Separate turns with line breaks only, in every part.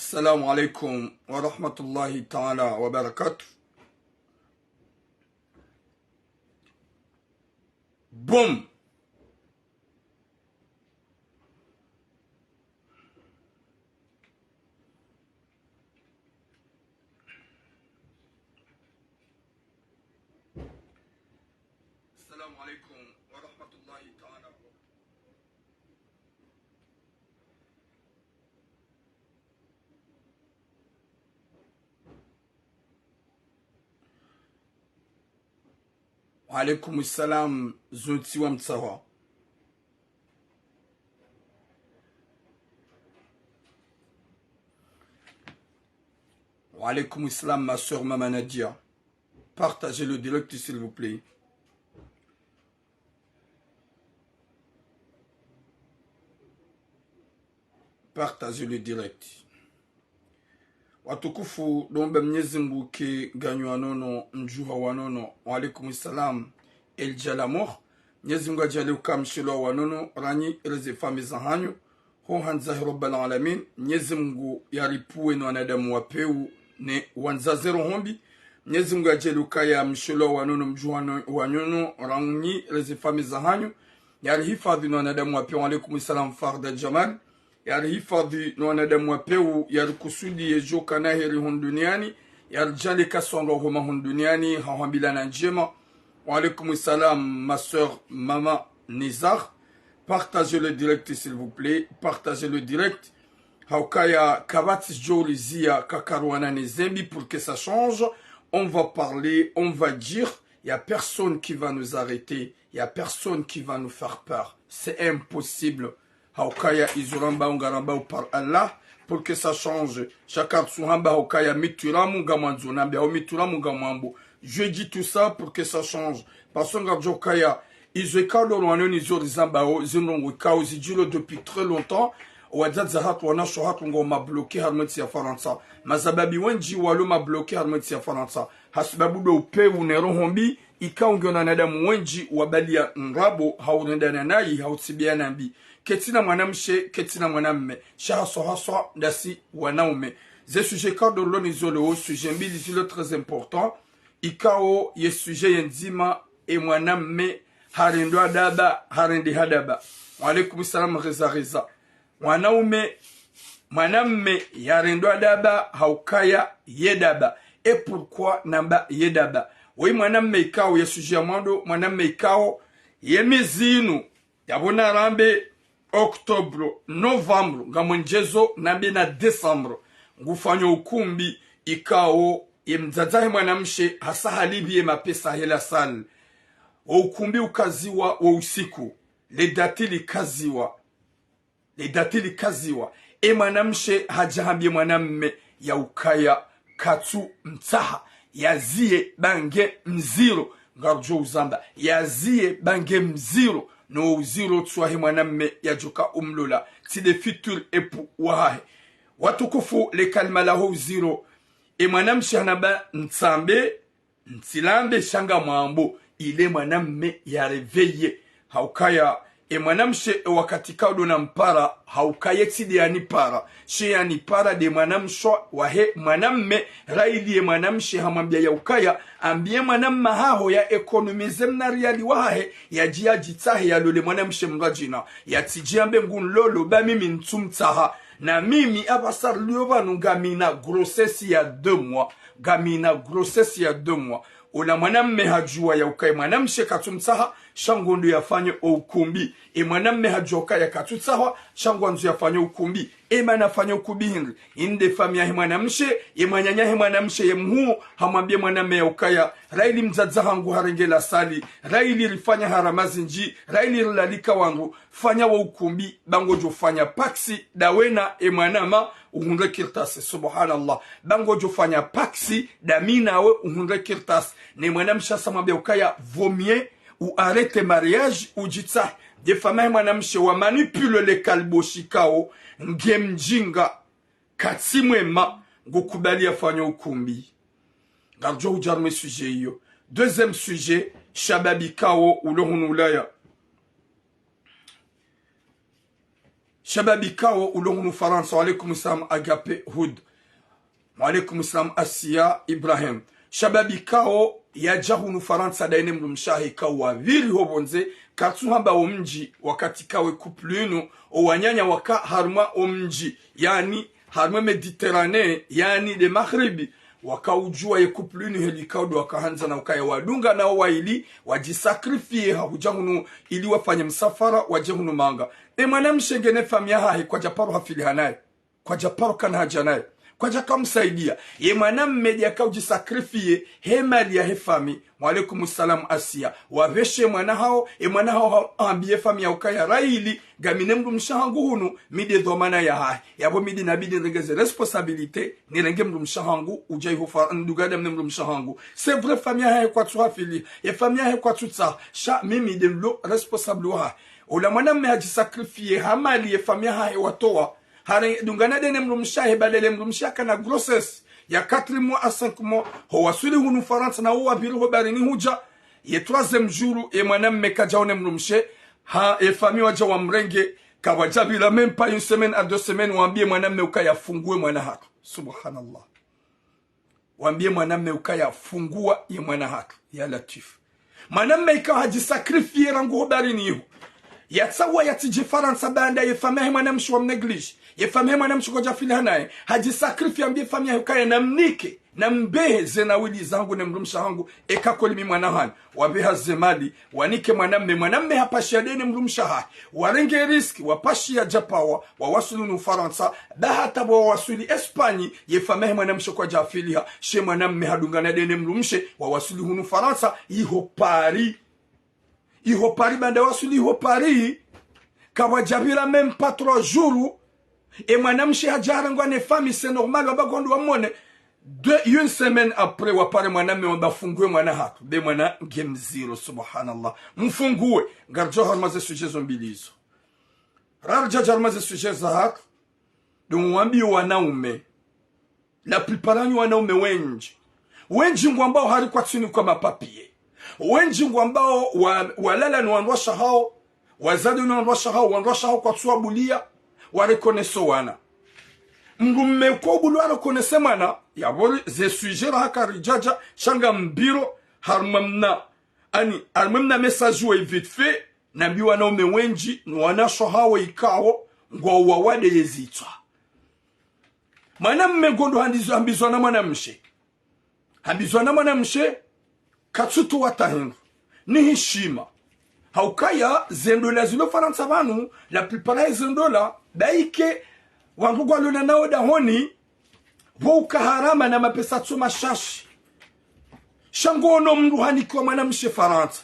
السلام عليكم ورحمة الله تعالى وبركاته. بوم. السلام عليكم ورحمة الله تعالى وبركاته. وعليكم السلام زوتي ومتسوا. وعليكم السلام ma soeur Mama Nadia. Partagez le direct s'il vous plaît. Partagez le direct. Watukufu dombe Mwenyezi Mungu ke ganyo wanono mjuha wanono. Wa alaikum salam el jalamor. Mwenyezi Mungu ajali ukamshilo wanono ranyi reze fami za hanyo. Ho hanzahi rabbal alamin. Mwenyezi Mungu yaripuwe no anadamu wapeu ne wanzazero hombi. Mwenyezi Mungu ajali ukaya mshilo wanono mjuha wanono ranyi reze fami za hanyo. Yari hifadhi no anadamu wapeu. Wa alaikum salam Farda Jamal. Yari hifadhi no wanadamu wapeu, yari kusudi yejo kanaheri hunduniani, yari jali kasonga homa hunduniani, hawambila na njema. Wa alaikum salam ma soeur Mama Nizar. Partagez le direct s'il vous plaît, partagez le direct. Haukaya kabatis jolizia kakaruana nezembi pour que ça change. On va parler, on va dire, il n'y a personne qui va nous arrêter, il n'y a personne qui va nous faire peur. C'est impossible. Haukaya izuramba ungaramba par Allah pour que ça change. Chacun tsuhamba haukaya mituramu gamanzo nambe au mituramu gamambo. Je dis tout ça pour que ça change. Parce que Jokaya izekado rwano nizorizamba o zinongo kao zijilo depuis très longtemps. Wadzat zahat wana shohat ngo ma bloqué harmati ya Faransa. Mazababi wenji walo ma bloqué harmati ya Faransa. Hasbabu do pe unero hombi ikaungona nadamu wenji wabalia nrabo haurendana nayi hautibiana mbi. Ketina mwanamshe, ketina mwanamme. Shahaso haso dasi wanaume. Ze sujet kadro lo nizolo, sujet mbili zilo très important. Ikao ye sujet yenzima e mwanamme harendo adaba, harendi hadaba. Wa alaikum salam reza. Mwanamme yarendo adaba, haukaya yedaba. Et pourquoi namba yedaba? Oui mwanamme ikao ye sujet mwando, mwanamme ikao ye mizinu. Yabona rambe Octobre, Novembre, ngamonjezo nambe na Decembre. Ngufanyo ukumbi ikao yemzazahe mwanamshe hasa halibi ye mapesa hela sal. Ukumbi ukaziwa wa usiku. Le datili kaziwa. E mwanamshe hajahambi mwanamme ya ukaya katu mtaha. Yazie bange mziro. Ngarjo uzamba. Yazie bange mziro. No zero tsuahi mwanamme ya joka umlula. Si de futur epu wahahe. Watukufu le kalma laho zero. E mwanamshi hanaba ntsambe. Ntilambe shanga mwambo. Ile mwanamme ya reveye. Haukaya. E mwanamshe wakati kaudo na mpara. Haukaya tside ya nipara. She ya nipara de mwanamsho. Wahe mwanamme. Raili e mwanamshe hamambia ya ukaya. Ambie mwanamma haho ya ekonomize mnariali wahe. Ya jia jitahe ya lole mwanamshe mrajina. Ya tijiambe ngun lolo ba mimi ntumtaha. Na mimi abasar liova nungamina grossesse ya 2 mois. Gamina grossesse ya 2 mois. Una mwanamme hajua ya ukai mwanamshe katumtaha. Shangondo yafanye ukumbi. E mwanamme hajua ukai ya katutaha. Shangondo yafanye ukumbi. E manafanye ukumbi hindri. Inde famia he mwanamshe. E mwanyanya he mwanamshe ye mhuu. Hamambie mwanamme ya ukaya. Raili mzazaha ngu harenge la sali. Raili rifanya haramazi nji. Raili rilalika wangu. Fanya wa ukumbi. Bangojo fanya paksi. Dawena e mwanama. Uhunre kirtasi. Subhanallah. Bangojo fanya paksi. Damina we uhunre kirtasi. Ne mwanamsha samambie ukaya. Vomie. Ou arrête mariage ou jitsa. Des femmes mwanamshe wa manipule le kalbo shikao. Ngemjinga. Katsimwema. Ngukubali afanya ukumbi. Garjo ujarme sujet yo. Deuxième sujet. Shababi kao ou lohunulaya. shababi kao ulongunu Faransa wa alaikum salam Agape Hood wa alaikum salam Asia Ibrahim shababi kao ya jahunu Faransa daine mlumshahi kao wavili hobonze katsu hamba omji wakati kawe kuplunu o wanyanya waka harma omji yani harma Mediterranee yani de Maghribi wakaujua ye kuplunu helikaudu wakahanza na ukaya wadunga na waili wajisakrifie hujahunu ili wafanye msafara wajehunu manga mwana mshengene famia hahe kwa japaro hafili hanaye kwa japaro kana hajanaye kwa jaka msaidia ye mwana mmedia ka ujisakrifie hemali ya hefami wa alaikum salam Asia waveshe mwana hao ambie fami ya ukaya raili gamine mdu mshahangu hunu mide dhomana ya hae yabo midi nabidi regeze responsabilite nirenge mdu mshahangu ujai hufa ndugade mdu mshahangu c'est vrai fami ya hae kwa tuafili ye fami ya hae kwa tutsa sha mimi de lo responsable wa ola mwana mme hajisakrifie hamali ye fami ya hae watoa hare dungana dene mlumshahe balele mlumshaka na grossesse ya 4 mois à 5 mois ho wasuli hunu Faransa na huwa biru barini huja ye 3e jour e mwanamme kajaone mlumshe ha e famille waja wa mrenge kawajabila même pas une semaine à 2 semaines waambie mwanamme ukaya fungue mwana hatu subhanallah waambie mwanamme ukaya fungua ye mwana hatu ya latif mwanamme ikawa hajisakrifie rangu barini hiyo yatsawa yatiji Faransa banda ye famille mwanamshi wa mneglige ye famille mwanamshi koja fili naye hajisakrifie ambie famille ukaya namnike na mbehe zenawili zangu na mrumsha hangu ekakolimi mwanahani wabeha zemali wanike mwanamme hapashia dene mrumsha hai warenge riski wapashia japawa wawasulu nu Faransa bahata wawasuli Espanyi ye famille mwanamshi kwa jafiliha she mwanamme hadungana dene mrumshe wawasulu hunu Faransa iho Pari banda wasuli iho Pari kawajabila même pas 3 jours et mwanamshi hajarangwa ne famille c'est normal wabagondu wamone 1 semaine après wapare mwanamme wabafungue mwana hatu be mwana game 0 subhanallah mfungue garjo harmaze suje zombilizo rarja jarmaze suje za hatu donc wambi wanaume la plupart wanaume wengi ngwambao hari kwa tsini kwa mapapie wengi ngwambao walala ni wanrosha hao wazadi ni wanrosha hao kwa tsua bulia warekoneso wana ngumme ko bulwaro konese mana yabori ze sujera hakari jaja shanga mbiro harmamna message wa vite fait na biwa na ume wengi wanasho hawo ikawo ngwa wawade yezitwa mwanamme gondo ambizwa na mwanamshe katsutu watahindu ni heshima haukaya zendola zilo Faransa banu la plupart ya zendola baike wangugwa luna nao dahoni wauka harama na mapesa tsuma shashi shangono mru hanikwa mwanamshe Faransa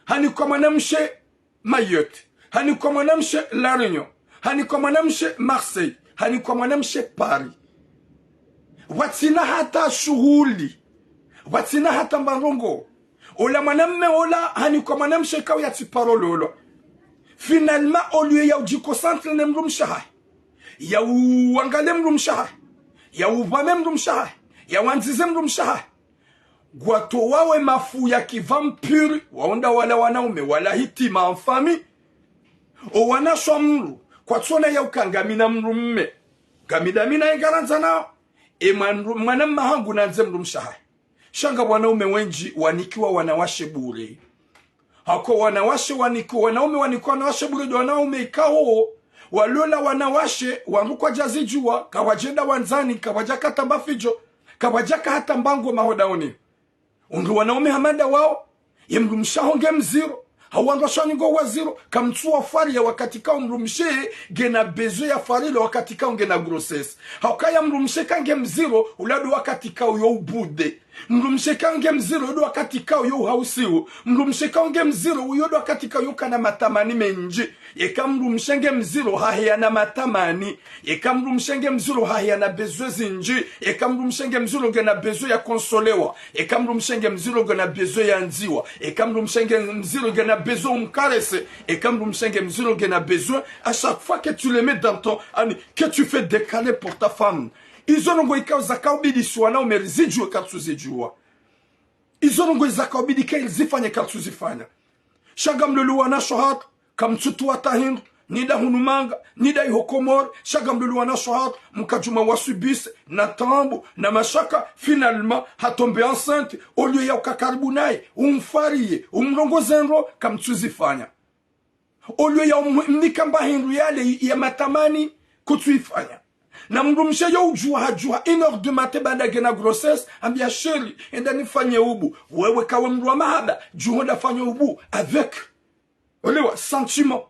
hanikwa mwanamshe Mayotte hanikwa mwanamshe La Réunion hanikwa mwanamshe Marseille hanikwa mwanamshe Paris watsina hata shughuli watsina hata mbarongo ola mwanamme ola hanikwa mwanamshe kawa ya tiparololo finalement au lieu ya ujikosantre ne mrumshaha ya uangale mrumshaha ya uvame mrumshaha ya wanzize mrumshaha gwato wawe mafu ya kivampire waonda wala wanaume wala hitima mfami o wanashwa mru kwa tsona ya ukangamina mrumme gamidamina igaranza nao mwanamme hangu nanze mrumshaha shanga wanaume wengi wanikiwa wanawashe bure hako wanawashe waniko wanaume waniko wanawashe bure wanaume ikao walola wanawashe wanukwa jazijua kawajenda wanzani kawajaka tambafijo kawajaka hata mbango mahodaoni undu wanaume hamada wao yemrumshahonge mziro hawandashani ngo waziro kamtsua fari ya wakati kao mrumshe gena bezo ya fari ya wakati kao gena grossesse haukaya mrumshe kange mziro uladu wakati kao yo ubude mrumshe kange mziro yodo wakati kao yo hausiu mrumshe kange mziro yodo wakati kao yo kana matamani menji yeka mrumshenge mziro hahia na matamani yeka mrumshenge mziro hahia na bezo zinji yeka mrumshenge mziro gena bezo ya konsolewa yeka mrumshenge mziro gena bezo ya nziwa yeka mrumshenge mziro gena besoin caresse et comme vous me savez que a besoin à chaque fois que tu le mets dans ton que tu fais décaler pour ta femme ils ont ngoy ka zakabidi swana umerizijwe katsuzijwa ils ont ngoy zakabidi ka ilzifanya katsuzifanya shagam lulu wana shohat kam tutu watahin nida hunumanga nida ihokomor chaque mlulu wana shohat mkajuma wasubis na tambo na mashaka finalement ha tombe enceinte au lieu ya ukakaribu naye umfarie umrongozenro kamtuzifanya au lieu ya mnikamba hindu yale ya matamani kutuifanya na mrumshe yo ujua hajua 1h du matin baada gena grossesse ambia chérie enda nifanye ubu wewe kawa mrua mahaba juhoda fanye ubu avec olewa sentiment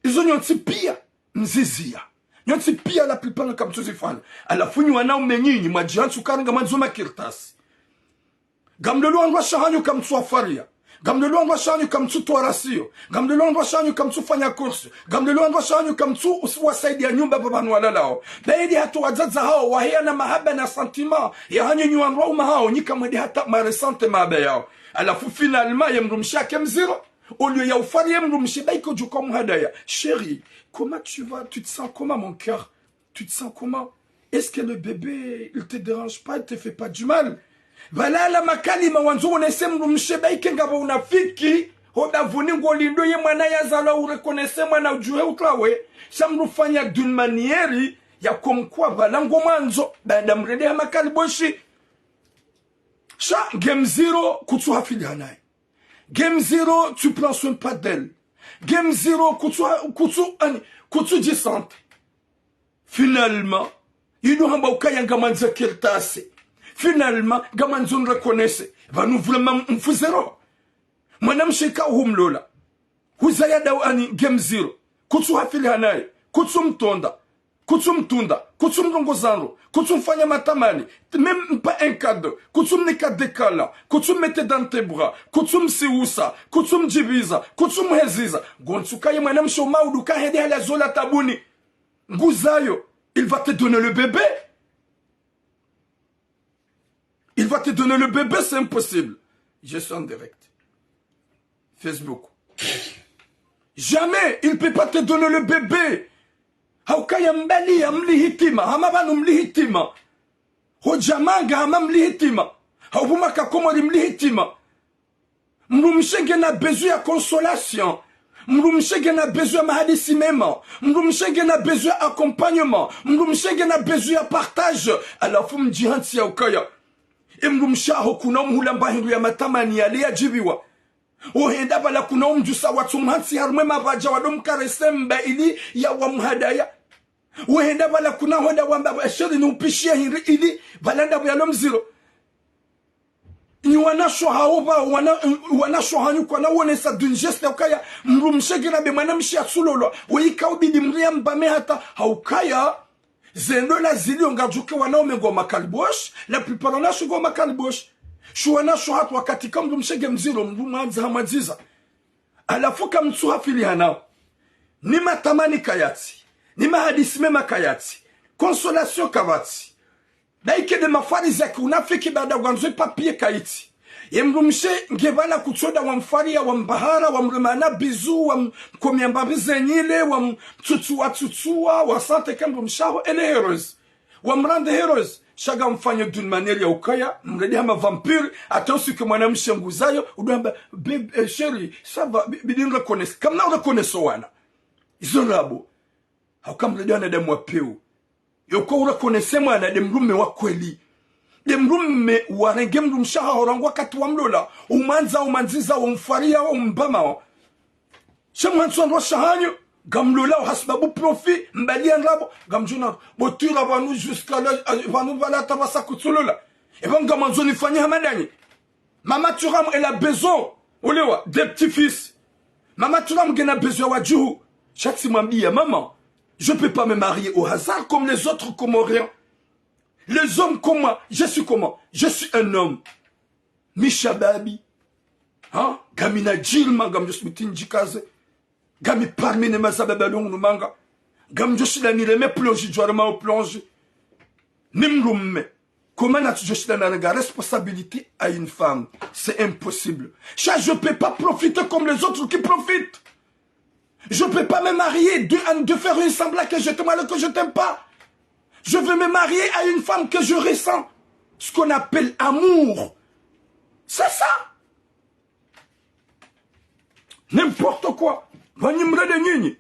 izo nyonti pia mzizia nyonti pia la plupart comme tuzifanya alafu wana umenyinyi majiantu karanga manzoma kirtasi gamlelo andwa shahanyo kamtsuafaria gamlelo andwa shahanyo kamtsutoarasio gamlelo andwa shahanyo kamtsufanya course gamlelo andwa shahanyo kamtsu wasaidia nyumba babanu walalao baidi hatu wazaza hao wahia na mahaba na sentiment ya hanyo nyuandwa uma hao nyika mwedi hata maresante maaba yao alafu finalement yemrumshake mziro au lieu ya ufari yemrumshi baiko juko mhadaya chérie comment tu vas tu te sens comment mon cœur tu te sens comment est-ce que le bébé il te dérange pas il te fait pas du mal voilà la makalima wanzo unese mrumshi baike ngabo unafiki hoda vuni ngolindo ye mwana ya zala urekonese mwana ujue utrawe shamrufanya d'une manière ya komkwa vala ngomanzo baada mrede ya makali boshi sha game 0 kutsu hafili hanaye game 0 tu prends soin pas d'elle game 0 kutsu disante finalement ido hamba ukaya ngamanza kirtase finalement gamanzo nrekonese vanu vraiment mfuzero mwanamshika humlola huzayada ani game 0 kutsu hafili hanaye kutsu mtunda kutsu mlongozanro kutsu mfanya matamani même pas un cadeau kutsu mnika dekala kutsu mette dans tes bras kutsu msiusa kutsu mjibiza kutsu mheziza gonsuka ye mwanamsho maudu kahedi hala zola tabuni nguzayo il va te donner le bébé il va te donner le bébé c'est impossible je suis en direct Facebook jamais il peut pas te donner le bébé haukaya mbali ya mlihitima hamabanu mlihitima hojamanga hama mlihitima haubumaka komori mlihitima mrumshenge na besoin ya consolation mrumshenge na besoin ya mahadisi mema mrumshenge na besoin ya accompagnement mrumshenge na besoin ya partage alafu mjihansi ya ukaya mrumshaho kuna mhulamba hindu ya matamani yale yajibiwa ohenda bala kuna umjusa watu mhansi harumwe mabaja wadomkare semba ili ya wamhadaya ohenda bala kuna hoda wamba bashiri ni upishia ili balanda buyalo mziro ni wanasho haoba wanasho hanyu kwa na wonesa d'une geste ukaya mrumshege na be mwanamshi asulolo wika ubidi mria mbame hata haukaya zendo la zili ongajuke wanaume ngoma kalbosh la plupart wanasho ngoma kalbosh shuwana shuhat wakati kama mshege mziro mrumanza hamaziza alafu kama msuhafili hanao ni matamani kayati ni mahadisi mema kayati consolation kavati daike de mafarizi yaki unafiki baada wanzwe papier kaiti yemrumshe ngebala kuchoda wa mfaria wa mbahara wa mremana bizu wa mkomiambabize nyile wa mtutua wa sante kama mshaho ele heroes wa mrande heroes chaga mfanye d'une manière ya ukaya mredi hama vampire ata usike mwanamshe nguzayo udamba bebe chérie ça va bidin reconnaître comme na reconnaître wana izolabo haukamredi ana demu apeu yoko reconnaître mwana de mrume wa kweli de mrume warenge mrumshaha horangwa kati wa mlola umanziza umfaria umbama chamwanso ndo shahanyo gamlola hasbabu profit mbali anrabo gamjuna botura banu jusqu'à là banu bala tabasa kutsolola et bon gamanzo ni fanya hamadani mama turam elle a besoin olewa des petits fils mama turam gena besoin wajuhu chaque simambia maman je peux pas me marier au hasard comme les autres comoriens les hommes comme moi je suis comment je suis un homme mishababi hein gamina jilma gamjus mitinjikaze gami parmi ne masababa longu manga gam joshida ni reme plonge joarma au plonge nimrumme comment as-tu joshida na la responsabilité à une femme c'est impossible je peux pas profiter comme les autres qui profitent je peux pas me marier de faire une semblant que je t'aime alors que je t'aime pas je veux me marier à une femme que je ressens ce qu'on appelle amour c'est ça n'importe quoi Vanimre de nyinyi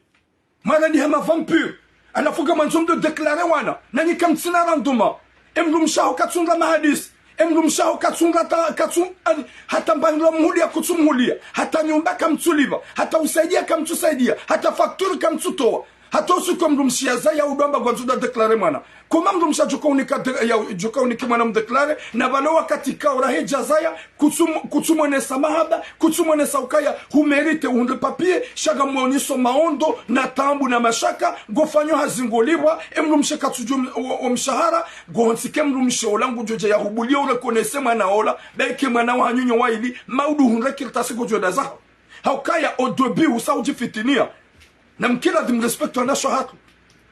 mana ni hama vampire anafuga manzomdo deklare wana nani kamtsina randuma emrumshaho katsunga mahadisi emrumshaho katsunga hata mbangla muhulia kutsumuhulia hata nyumba kamtsuliva hata usaidia kamtusaidia hata fakturi kamtutoa hata usiku mrumshia za ya udamba gwanzuda deklare mana kuma mrumsha joka unika mwana mdeklare na balo wakati kaura heja zaya kutsumwenesa mahaba kutsumwenesa ukaya humerite unde papie shaga mwoniso maondo na tambu na mashaka gofanyo hazingolibwa emrumsha katsuju mshahara gohonsike mrumsha olangu joja ya hubulia urekonese mwana ola beke mwana wa hanyunyo waili maudu hunre kiltasi gojoda zaho haukaya odobi usauji fitinia na mkila dim respect wana shohatu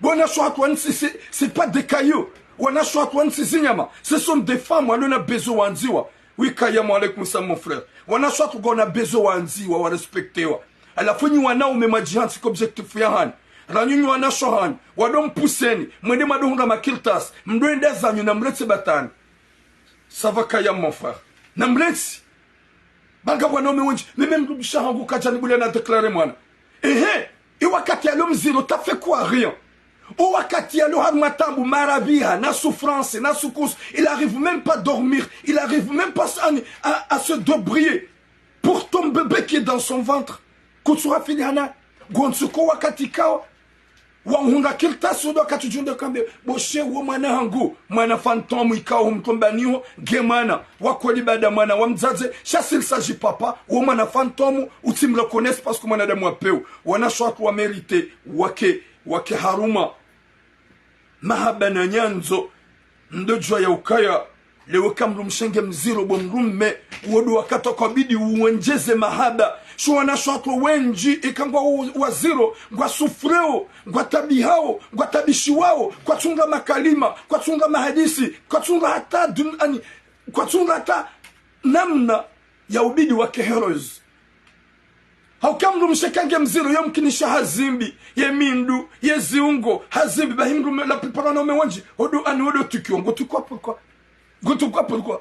bona shohatu wansi c'est pas des cailloux wana shohatu wansi zinyama ce sont des femmes wana besoin wanziwa wikaya mwalaikum salam mon frère wana shohatu gona besoin wanziwa wa respectewa alafunyi wana umemajihansi objectif ya hani ranyunyi wana shohani wadom puseni mwende madohunga makiltas mdwende zanyu na mletse batani sava kaya mon frère na mletse banga wana umewenji mime mdubisha hangu kajani bule na deklare mwana et wakati ya l'homme zero, t'as fait quoi? Rien. Au wakati ya l'homme matambu, marabiha, na souffrance, na soukous, il arrive même pas à dormir, il arrive même pas à se débriller pour ton bébé qui est dans son ventre. Kutsura filiana, gonsuko wakati kao, wahunga kilta sudo katujunde kambe, boshe womana hangu, mana fantôme ikao mtombaniho, gemana, wakoli bada mana, wamzaze, chasil saji papa, womana fantôme, ou tu me le connais parce que mana damu apeu, wana shwatu wa mérité, wake haruma, mahabana nyanzo, ndojwa ya ukaya, lewe kamru mshenge mziro bomrume, wodu wakata kwa bidi uwenjeze mahaba, shuwana shwatu wenji, ikangwa waziro, gwa sufreo, gwa tabihao, gwa tabishiwao, kwa tunga makalima, kwa tunga mahadisi, kwa tunga hata kwa tunga hata namna ya ubidi wake heroes. Haukamru mshekange mziro, yomkinisha hazimbi, ye mindu, ye ziungo, hazimbi, bahimru la piparana umewanji, hodu hodo tukio, ngotukwa pourquoi? Ngotukwa pourquoi?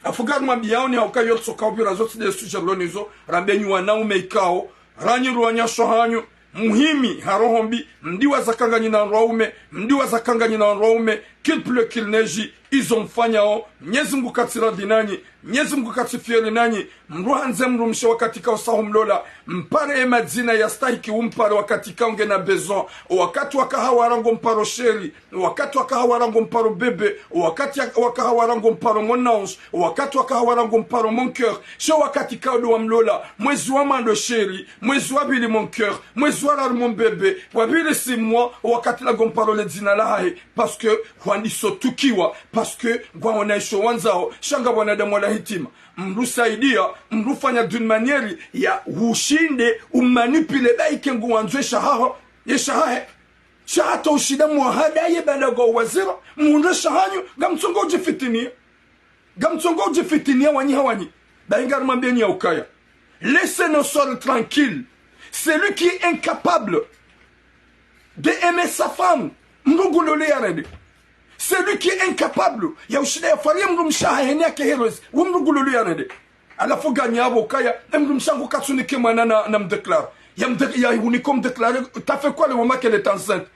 Afugar mabiyaoni haukayo tsoka ubira zote de sujalonizo, rambenyu wanaume ikao, ranyi ruwanya shohanyu, muhimi harohombi, mdiwa zakanganyi na nraume, mdiwa zakanganyi na nraume, qu'il pleut qu'il neige, izomfanyao, Mwenyezi Mungu katira dinani, Mwenyezi Mungu katifieri nanyi, mruhanze mrumshe wakati kao sahumlola, mpare emadzina yastahiki umpare wakati kao ngena bezon, wakati wakahawarango mparo sheri, wakati wakahawarango mparo bebe, wakati wakahawarango mparo mon ange, wakati wakahawarango mparo mon cœur, sho wakati kao do wamlola, mwezi wa mando sheri, mwezi wa bili mon cœur, mwezi wa rar mon bebe, wabili si mwa, wakati la gomparo le dina lahae, parce que wandiso tukiwa, parce que gwa wanaisho wanzao, shanga wanadamu wala hitima. Mrusaidia, mrufanya d'une manière ya ushinde, umanipile baike ngu wanzwe shahaho, ye shahahe. Shahata ushida muahada ye balago wazira, muunde shahanyu, gamtsongo ujifitinia. Gamtsongo ujifitinia wanyi hawanyi. Baingar mambieni ya ukaya. Laissez nos soeurs tranquilles. Celui qui est incapable d'aimer sa femme, mrugulole yarede. Celui qui est incapable, ya ushida ya faria mrumshaha henia ke heroes, wumrugulole yarede. Ala fo gagner abokaya, mrumshango katsunike mana na mdéclare. Ya unikom déclaré, t'as fait quoi le moment qu'elle est enceinte?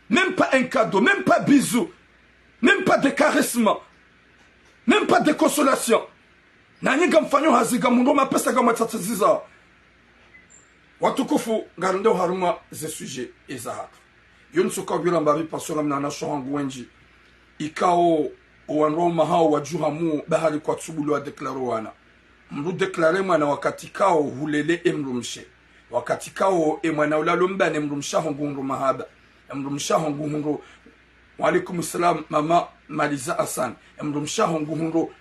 Même pas un cadeau, même pas bisous, même pas de caressement, même pas de consolation. Nani gamfanyo haziga mundo mapesa gama tatiziza. Watukufu garande haruma ze sujet ezahatu. Yonsuka bila mbabi pasora mnana shohangu wenji. Ikao wanro mahao wajuhamu bahari kwa tsubulu wa deklaro wana. Mru deklare mana wakati kao hulele emrumshe. Wakati kao emwana ulalumba ne mrumsha hongu mahaba. Mrumsha hongu Walaikum salam mama Maliza Hassan. Mrumsha hongu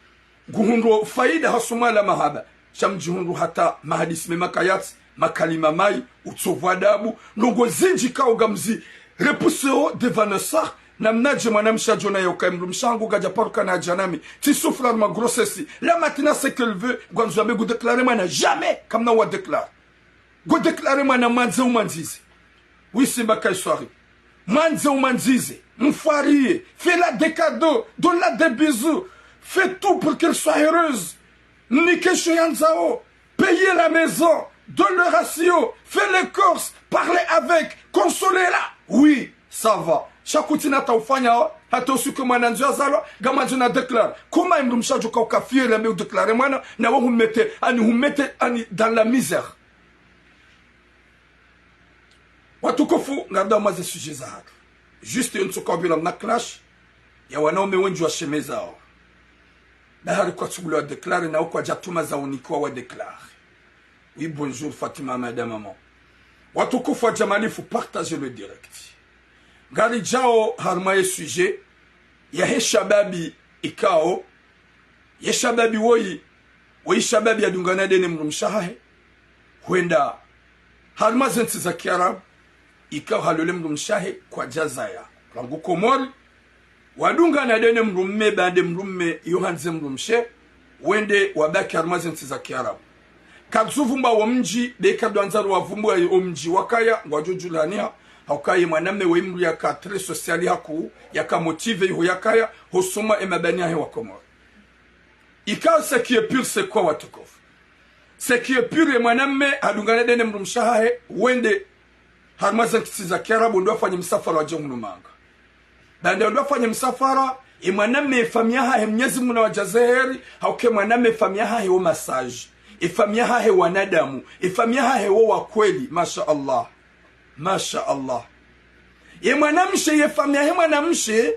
guhunro faida hasuma la mahaba. Shamjihunru hata mahadis memakayat makalima mai utsovwa dabu nongo zinji kao gamzi repousseo devanessa namnaje mwanamsha jona yoka mrumshangu gaja paruka na janami ti souffre ma grossesse la matina c'est qu'elle veut gwanzo be go déclarer mana jamais comme na wa déclare go déclarer mana manze ou manzize oui c'est ma soirée manze ou manzize mfarie fais-la des cadeaux donne-la des bisous fais tout pour qu'elle soit heureuse nique choyanzao payer la maison donne le ratio, fais les courses, parlez avec, consolez-la. Oui, ça va. Shakutina taufanya hata usiku mwananzia zalo gama jina declare. Comment imrumshajo kwa kafiri ambaye declare mwana na wao humete ani dans la misère. Watukufu ngada maze sujet za hatu. Juste une sokobila na clash ya wanaume wengi wa shemezao. Bahari kwa tsubula declare na kwa jatuma za unikuwa wa declare. Oui, bonjour Fatima, madame, maman. Watukufu wa jamalifu, partagez le direct. Gari jao harmaye sujet. Ya he shababi ikao. Ya shababi woi shababi ya dungana dene mrumshahe. Huenda harma zensi za kiarabu. Ikao halole mrumshahe kwa jazaya. Rangu komori. Wadungana dene mrumme bande mrumme yohanze mrumshe. Wende wabaki harma zensi za kiarabu. Kabzuvumba wa mji beka doanzaru wa vumbu wa mji wakaya ngwajujulania haukaye mwaname wa imru yaka tre sosiali haku yaka motive yuhu yakaya hosuma emabania he wakomori. Ikao ce qui est pur c'est quoi watukof? Ce qui est pur ye mwaname hadungane dene mrumshahe wende harmazen kisiza kiarabu ndo wafanye msafara wa jongunu manga. Bande ndo wafanye msafara ye mwaname famiaha he mnyezi muna wa jazaheri hauke mwaname famiaha he o massage. Ifamia hahe wanadamu, ifamia hahe wa kweli, masha Allah, masha Allah. Ye mwanamshe ye famia he mwanamshe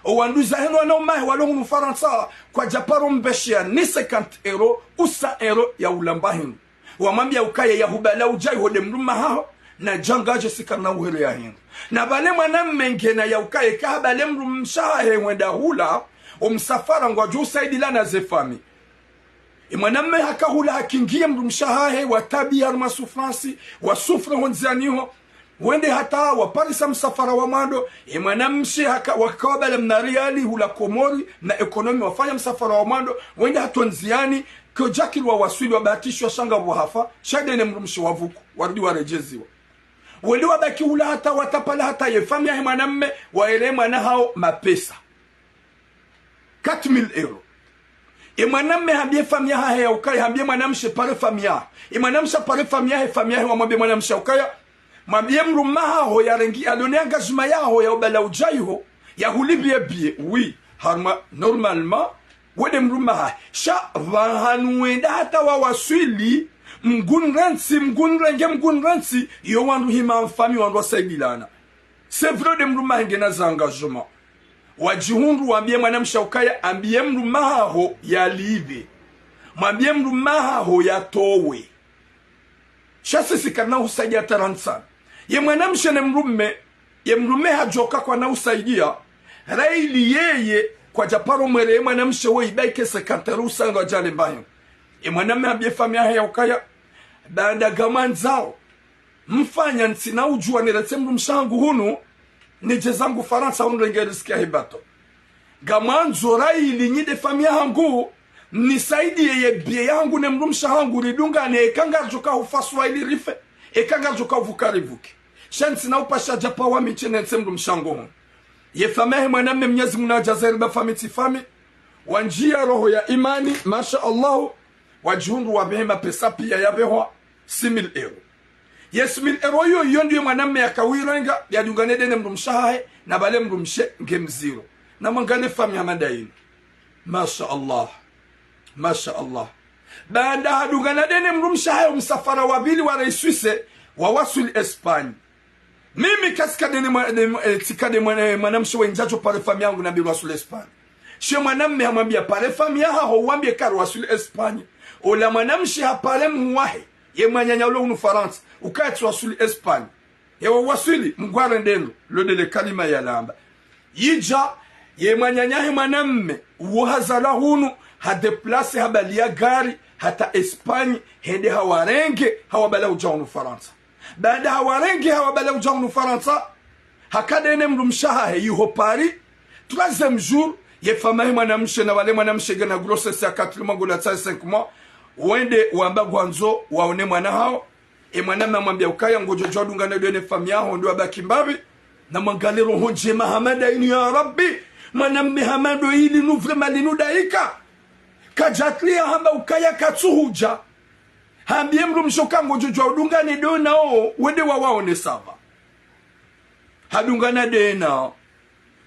owanduza heno na umahe walongu mfaransa kwa japaro mbeshia ni 50 euro ou 100 euro ya ulamba hinu. Wamambia ukaye ya hubala ujai hode mruma hao na jangaje sikana uhere ya hinu. Na bale mwanamme ngena ya ukaye kahabale mrumshahe wenda hula umsafara ngwaju usaidi lana zefami. Imanamme hakahula hakingia mrumshahahe watabi harma sufransi wasufra honzaniho wende hata waparisa msafara wa mando imanamshi haka wakawabala mnariali hula komori na ekonomi wafanya msafara wa mando wende hatonziani kujaki wa waswili wabatishwa shanga wahafa shade ne mrumshi wavuku warudi warejeziwa wende wabaki hula hata watapala hata yefamia imanamme waelema na hao mapesa 4000 euro. Imanamme hambie famia hahe ya ukaya hambie manamshe pare famia. Imanamsha pare famia he wa mwambie manamsha ukaya. Mwambie mrumaha ho ya rengi alone engagement ya ho ya ubala ujai ho ya hulibie bie. Oui, harma normalement wede mrumaha sha vahanuenda hata wa waswili mgunrensi yo wandu hima fami wandu wasaidilana. C'est vrai de mrumaha ngena za engagement. Wajihundu wambie mwanamsha ukaya ambie mrumaha ho ya libe. Mwambie mrumaha ho ya towe. Shasi sikana usaidia taransan. Ye mwanamsha ne mrume. Ye mrume hajoka kwa na usaidia. Raili yeye kwa japaro mwere ye mwanamsha wo ibaike sekantero usanga jale mbayo. Ye mwaname ambie famia ya ukaya. Baada gamanzao. Mfanya nsina ujua nirete mrumshangu hunu. Nije zangu Faransa unrengerisikia hibato. Gamanzo raili nyide famia hangu. Nisaidi ye bie yangu ne mrumsha hangu ridunga ne ekangarjuka ufaswa ili rife. Ekangarjuka uvukarivuki. Shansi na upasha japa wa michene nse mrumsha hangu. Ye famia mwaname mnyezi muna jazeriba famiti fami. Wanjia roho ya imani. Masha Allahu. Wajihundu wabehema pesa pia yabewa 6,000 euro. Yes, 1000 euro yo ndiyo mwanamme ya kawirenga ya dungane dene mrumshahe na bale mrumshe ngemziro. Na mwangane fami ya madaini. Masha Allah. Masha Allah. Baada hadungane dene mrumshahe msafara wabili wa reiswise wa wasuli Espany. Mimi kasika dene mwanamshe wenjajo pare fami yangu na bilu wasuli Espany. She mwanamme hamambia pare fami ya ho wambie karu wasuli Espany. Ola mwanamshe hapare mwahe. Ye mwanyanya ulo unu Faransa. Ukati wasuli Espany. Yewa wasuli mgware ndenu. Lode le kalima ya lamba. Yija. Ye mwanyanyahe mwanamme. Uwahazala hunu. Hadeplase habalia gari. Hata Espany. Hende hawarenge. Hawabala uja unu Faransa. Baada hawarenge hawabala uja unu Faransa. Hakade ene mrumshaha he yuho pari. 3e jour. Ye famahe mwanamshe na wale mwanamshe gana grossesse ya 4 mois gola 5 mois. Wende wamba gwanzo waone mwana hao. Mwanama mwambia ukaya ngojojo dungana dene famia hao ndo abaki mbabi. Na mwangali roho njema hamada ini ya Rabbi. Mwanamme hamado hili nuvre malinu daika. Kajatlia hamba ukaya katsuhuja. hambie mru mshokango jujwa udungane dona o wende wawaone sava hadungana dena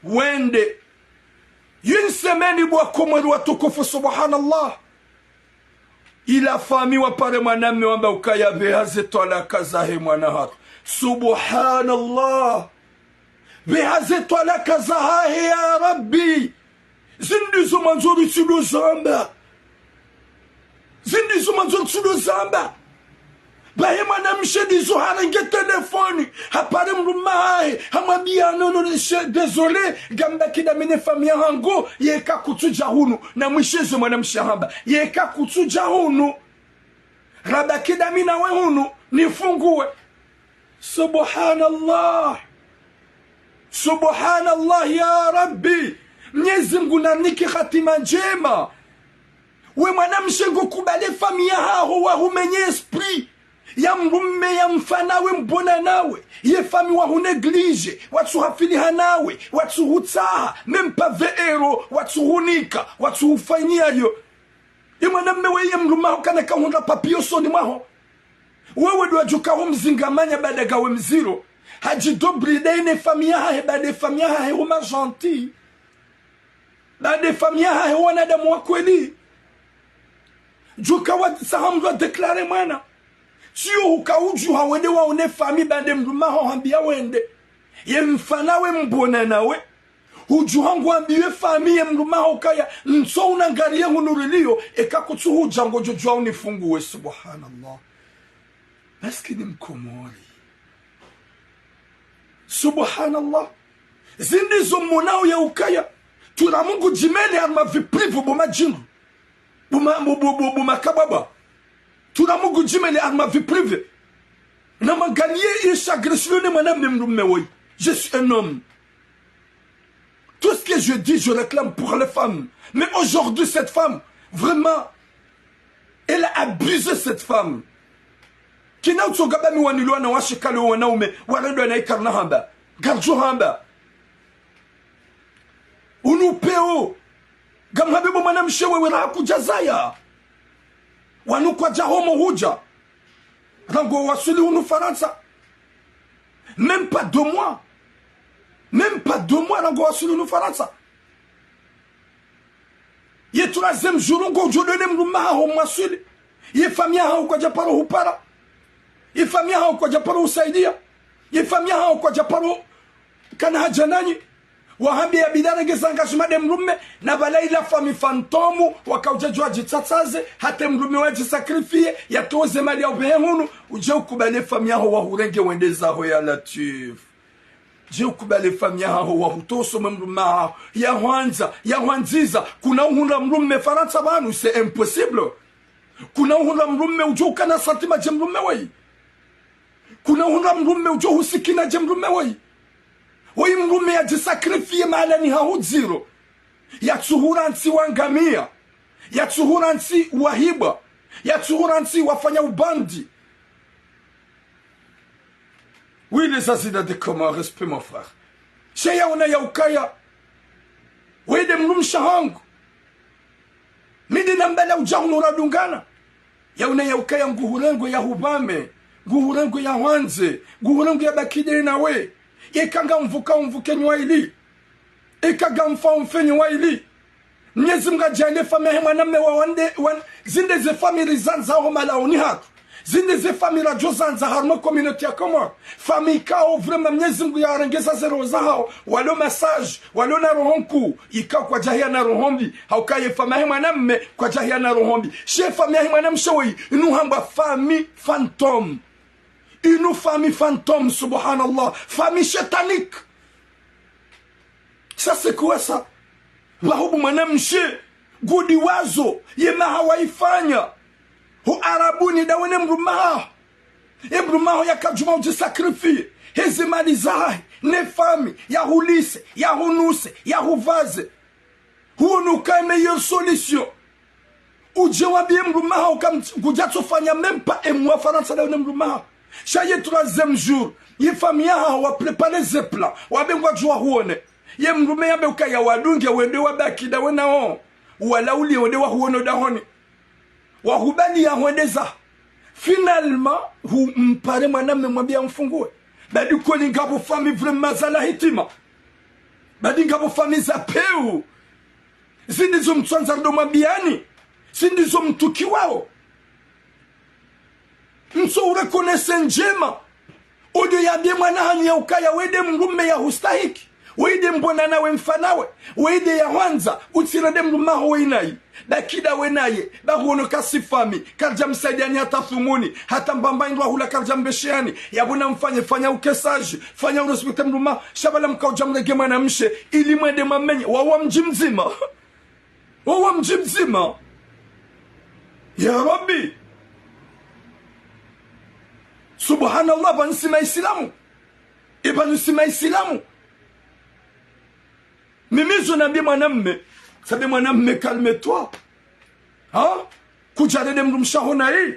wende yinsemeni bwa komweru watukufu subhanallah ila fami wa pare mwanamme wamba ukaya behaze tola kazahe mwanahatu subhanallah behaze tola kazahe ya rabbi zindizo manzuri sudo zamba zindizo manzuri sudo zamba bahe mwanamshe dizo harenge telefoni hapare mrumae hamwambia nono désolé gamba kida mene famia hango yeka kutuja hunu na mwishezo mwanamshe hamba yeka kutuja hunu raba kida mina we hunu nifungue subhanallah subhanallah ya rabbi Mwenyezi Mungu naniki khatima njema we mwanamshe ngokubale famia hao wa humenye esprit ya mrume ya mfana we mbona nawe ye fami wa huneglige watu hafiliha nawe watu hutaha mempa veero watu hunika watu hufanyia yo ye mwanamme we ye mrumaho kana kahunda papio soni mwaho wewe duajuka hu mzingamanya badaga we mziro haji dobri daine famia hae bade famia hae huma gentil bade famia hae wanadamu wa kweli juka wa sahamdwa deklare mwana Sio ukauju hawende waone fami bande mrumaho hambia wende ye mfana we mbona nawe uju hangu ambiwe fami ye mrumaho kaya nso unangarie hunuriliyo eka kutuhu jango jujua unifunguwe subhanallah maskini mkomori subhanallah zindizo mmonao ya ukaya tuna mungu jimele arma viprivu buma jingu buma kababa tuna mungu jimele arma vie privée na magalier et chagressionné madame Mrumewoy. Je suis un homme. Tout ce que je dis je réclame pour les femmes, mais aujourd'hui cette femme vraiment elle a abusé cette femme kina utogaba mi wanilwa na washikalo wanaume warendo na ikarna hamba garjo hamba unupeo gamhabibu mwanamshewe wera kujazaya wanukwa jahomo huja rango wasuli unu Faransa même pas 2 mois rango wasuli unu Faransa ye 3e jour ngo jodone mrumaha ho masuli ye famia ha kwa japaro hupara ye famia ha kwa japaro usaidia ye famia ha kwa japaro kana hajanani wahambia bidara ngezanga shumade mrume na balaila fami fantomu wakaujajwa jitsatsaze hata mrume waji sakrifie yatoze mali ya ubehunu uje ukubale famia ho wahurenge wendeza ho ya latif je ukubale famia ho wahutoso mrume ya hwanziza kuna uhunda mrume Faransa banu c'est impossible kuna uhunda mrume ujoka na santima je mrume wai kuna uhunda mrume ujo husikina je mrume wai Wai mrume ya jisakrifie malani hahuziro ya tsuhuransi wangamia ya tsuhuransi wahiba ya tsuhuransi wafanya ubandi. Oui les asida de comment respect mon frère sheya una ya ukaya wede mrum shahangu midi nambala ujahunu radungana ya una ya ukaya nguhurengo ya hubame nguhurengo ya wanze nguhurengo ya bakide na we Ekanga mvuke nywaili ekaga mfenye waili Mwenyezi Mungu ajane famille mwanamme wa wande zinde ze famille zanza ho malaoni hatu zinde ze famille radio zanza harmo communauté ya Komoro famille kao vraiment Mwenyezi Mungu yarengeza zero zao walo massage walo na rohonku ikao kwa jahia na rohombi haukaye famille mwanamme kwa jahia na rohombi she famille mwanamme shoi inu hamba famille fantôme. Une famille fantôme, subhanallah. Famille chétanique. Ça c'est quoi ça? Wahubu manamshe. Gudi wazo. Yema hawaifanya. Hu arabuni dawene mrumaha. Mrumaha ya kajuma ujisakrifie. Hezi mali zahi. Ne fami. Ya hulise. Ya hunuse. Ya huvaze. Huonuka meilleure solution. Ujewabie mrumaha. Kujatofanya même pas emwa Faransa dawene mrumaha. Chaque 3e jour, ye famia wa préparer ses plans. Wa bengwa jwa huone. Ye mrume ya beuka ya wadunge wende wa bakida wena ho. Wala uli wende wa huono da honi. Wa hubani ya huendeza. finalement mpare mwanamme mwambia mfungue badi koni ngabo fami vraiment za la hitima badi ngabo fami za peu zindizo mtwanza ndo mwambiani zindizo mtuki wao mso urekonese njema odio yambie mwana hanyu ya ukaya wede mrume ya hustahiki wede mbona nawe mfanawe wede ya wanza utirade mrumaho weinayi bakida wenaye bahuono kasifami karja msaidiani hata thumuni hata mbambaindwa hula karja mbesheani yabuna mfanye fanya ukesaji fanya urespekte mruma shabala mkauja mrege mwana mshe ili mwende mamenye wawa mji mzima wawa mji mzima ya Rabbi subhanallah banisima islamu ibanusima islamu mimizo nabi mwanamme sabi mwanamme calme-toi kujarede mrumshaho na hii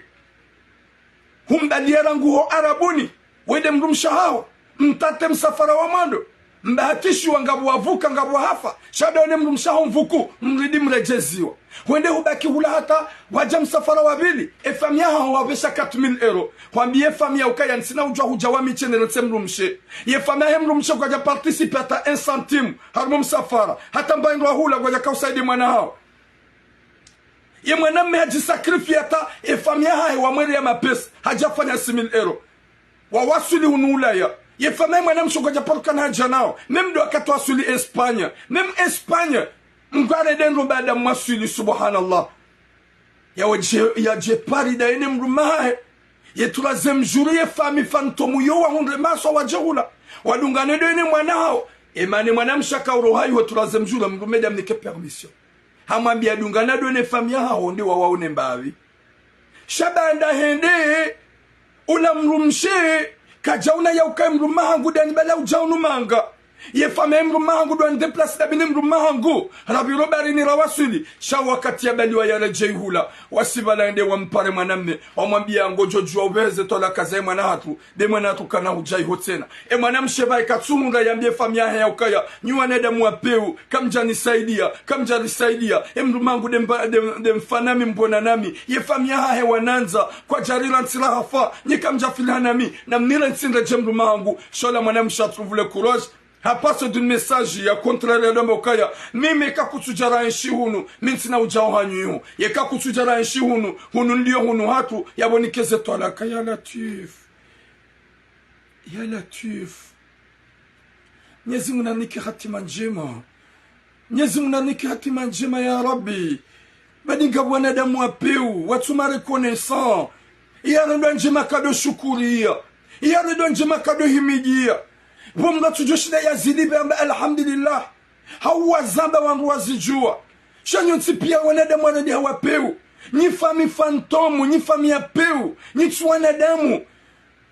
humbaliera nguho arabuni wede mrumshaho mtate msafara wa mando mbahatishi wangabu wavuka ngabu hafa shadone mrumshaho mvuku mridi mrejeziwa wende hubaki hula hata waja msafara wabili efamia hao wabesha 4000 euro wambie famia ukaya nsina ujwa hujawami chenere mrumshe ye famia he mrumshe kwa ja participe hata 1 centime harmo msafara hata mbaindwa hula kwa ja kausaidi mwana hao ye mwanamme hajisakrifia hata efamia hao wamwere ya mapesa hajafanya 6000 euro wawasuli unulaya ye famia mwana msho kwa ja parukana haja nao memdo akatwasuli Espanya mem Espanya mgare denro bada mwasuli subhanallah ya je pari da ene mrumahe ye tulazem juri ye fami fantomu yo wa hundre maso wa jehula wadungane do ene mwanao emane mwana mshaka urohai wa tulazem juri mrumeda mnike permission hamwambia dungana do ene fami hao ndi wa waone mbavi shabanda hende ula mrumshe kajauna ya ukai mrumahangu dani bala ujaunu manga ye fame mrumahangu do ande place da bini mrumahangu rabiro barini rawasuli sha wakati ya bali wa yale jehula wasibala ende wampare mwanamme omwambia ngojo jua ubeze tola kaza mwana hatu de mwana hatu kana ujai hotena mwanam sheba ikatsunga yambie famia ya ukaya nyuwa neda mwapeu kamjani saidia mrumahangu de mfanami mbona nami ye famia hahe wananza kwa jarila nsila hafa nyikamja filhanami na mnira nsindra jemrumahangu shola mwanam shatruvule courage hapasa d'un message ya contraire ya mbokaya mimi kakutujara nshi hunu mintina ujao hanyu ye kakutujara nshi hunu ndio hunu hatu yabonikeze twalaka ya latif Mwenyezi Mungu naniki hatima njema Mwenyezi Mungu naniki hatima njema ya Rabbi badinga wanadamu wapeu watuma reconnaissant ya ndo njema kado shukuria ya ndo njema kado himidia Wumda tujoshida ya zilibe amba alhamdulillah hawa zamba wangu wazijua shanyo ntipia wanadamu wanadi hawa peu ni fami fantomu ni fami ya peu ni tu wanadamu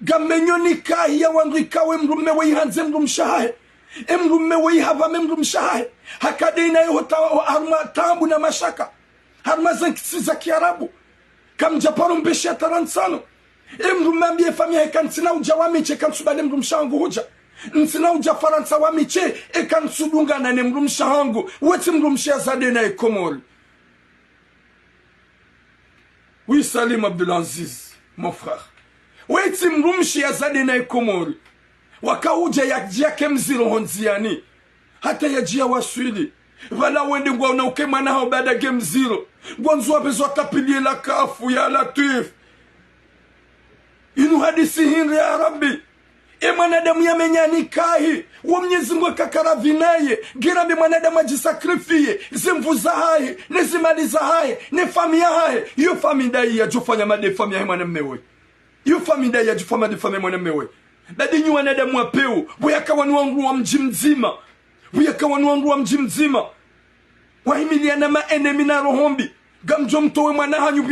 gamenyo ni kahia wangu ikawe mrume wa ihanze mrumshahe mrume wa ihavame mrumshahe hakade inayohota harma tambu na mashaka harma za kiarabu kamjaparo mbeshi ya taransano mrume ambie fami ya hekantina ujawami che kansubale mrumshangu huja nsina uja faransa wa miche ekansudunga na ne mrumsha hangu weti mrumsha zade na Komori. Oui Salim Abdelaziz mon frère weti mrumsha zade na Komori wakauja yake mziro honziani hata yajia waswili wala wende ngwa na ukema na hao baada game zero gwanzo bezo tapilie la kafu ya latif inu hadisi hinri ya Rabbi mwanadamu yamenyani kahi wa Mwenyezi Mungu kakaravinaye girambe mwanadamu ajisakrifie zimvuza haye nezimaliza haye ne famia haye yo famida ya jofanya made famia mwanamume we yo famida ya jofanya made famia mwanamume we badi nyu mwanadamu apeu buyakawanu wangu wa mji mzima buyakawanu wangu wa mji mzima wahimiliana maenemi na rohombi gamjo mtowe mwana hanyu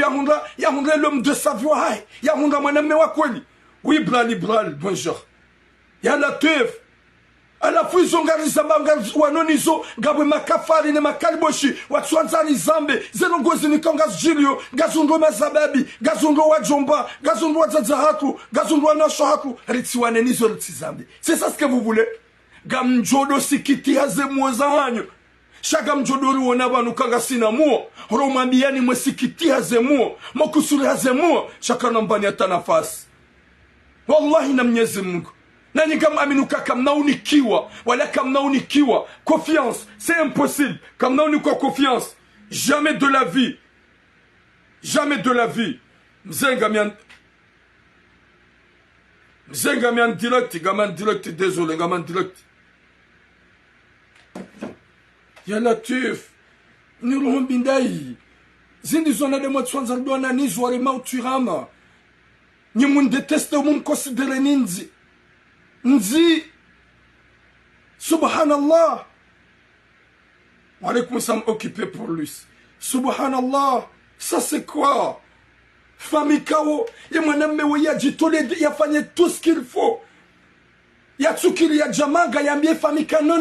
ya hundra l'homme de savoir haye ya hundra mwanamume wa kweli oui brali bonjour ya latif ala fuizo ngariza banga wanonizo gabwe makafari ne makaliboshi watwanzani zambe zero ngozi ni kongas jilio gazundo mazababi gazundo wajomba gazundo wazazahatu gazundo wanashohatu ritsiwane nizo ritizambe c'est ça ce que vous voulez gamjodo sikiti haze mwoza hanyo shaga mjodori wona banu kanga sina muo romambiani mwesikiti hazemuo makusuri hazemuo shaka nambani hata nafasi wallahi na Mwenyezi Mungu nani kama aminuka kama naunikiwa wala kama naunikiwa confiance c'est impossible kama naunikiwa confiance jamais de la vie mzenga mian direct gaman direct désolé gaman direct ya Latif ni rohon bindai zindi zona de mo tsanza dona ni zware mauturama ni mun deteste mun considérer nzi subhanallah alaykoum sam occupé pour lui subhanallah ça c'est quoi famille kao ya mwanamme we ya jitole yafanye tout ce qu'il faut ya tsukiri ya jamanga yambie famille ka non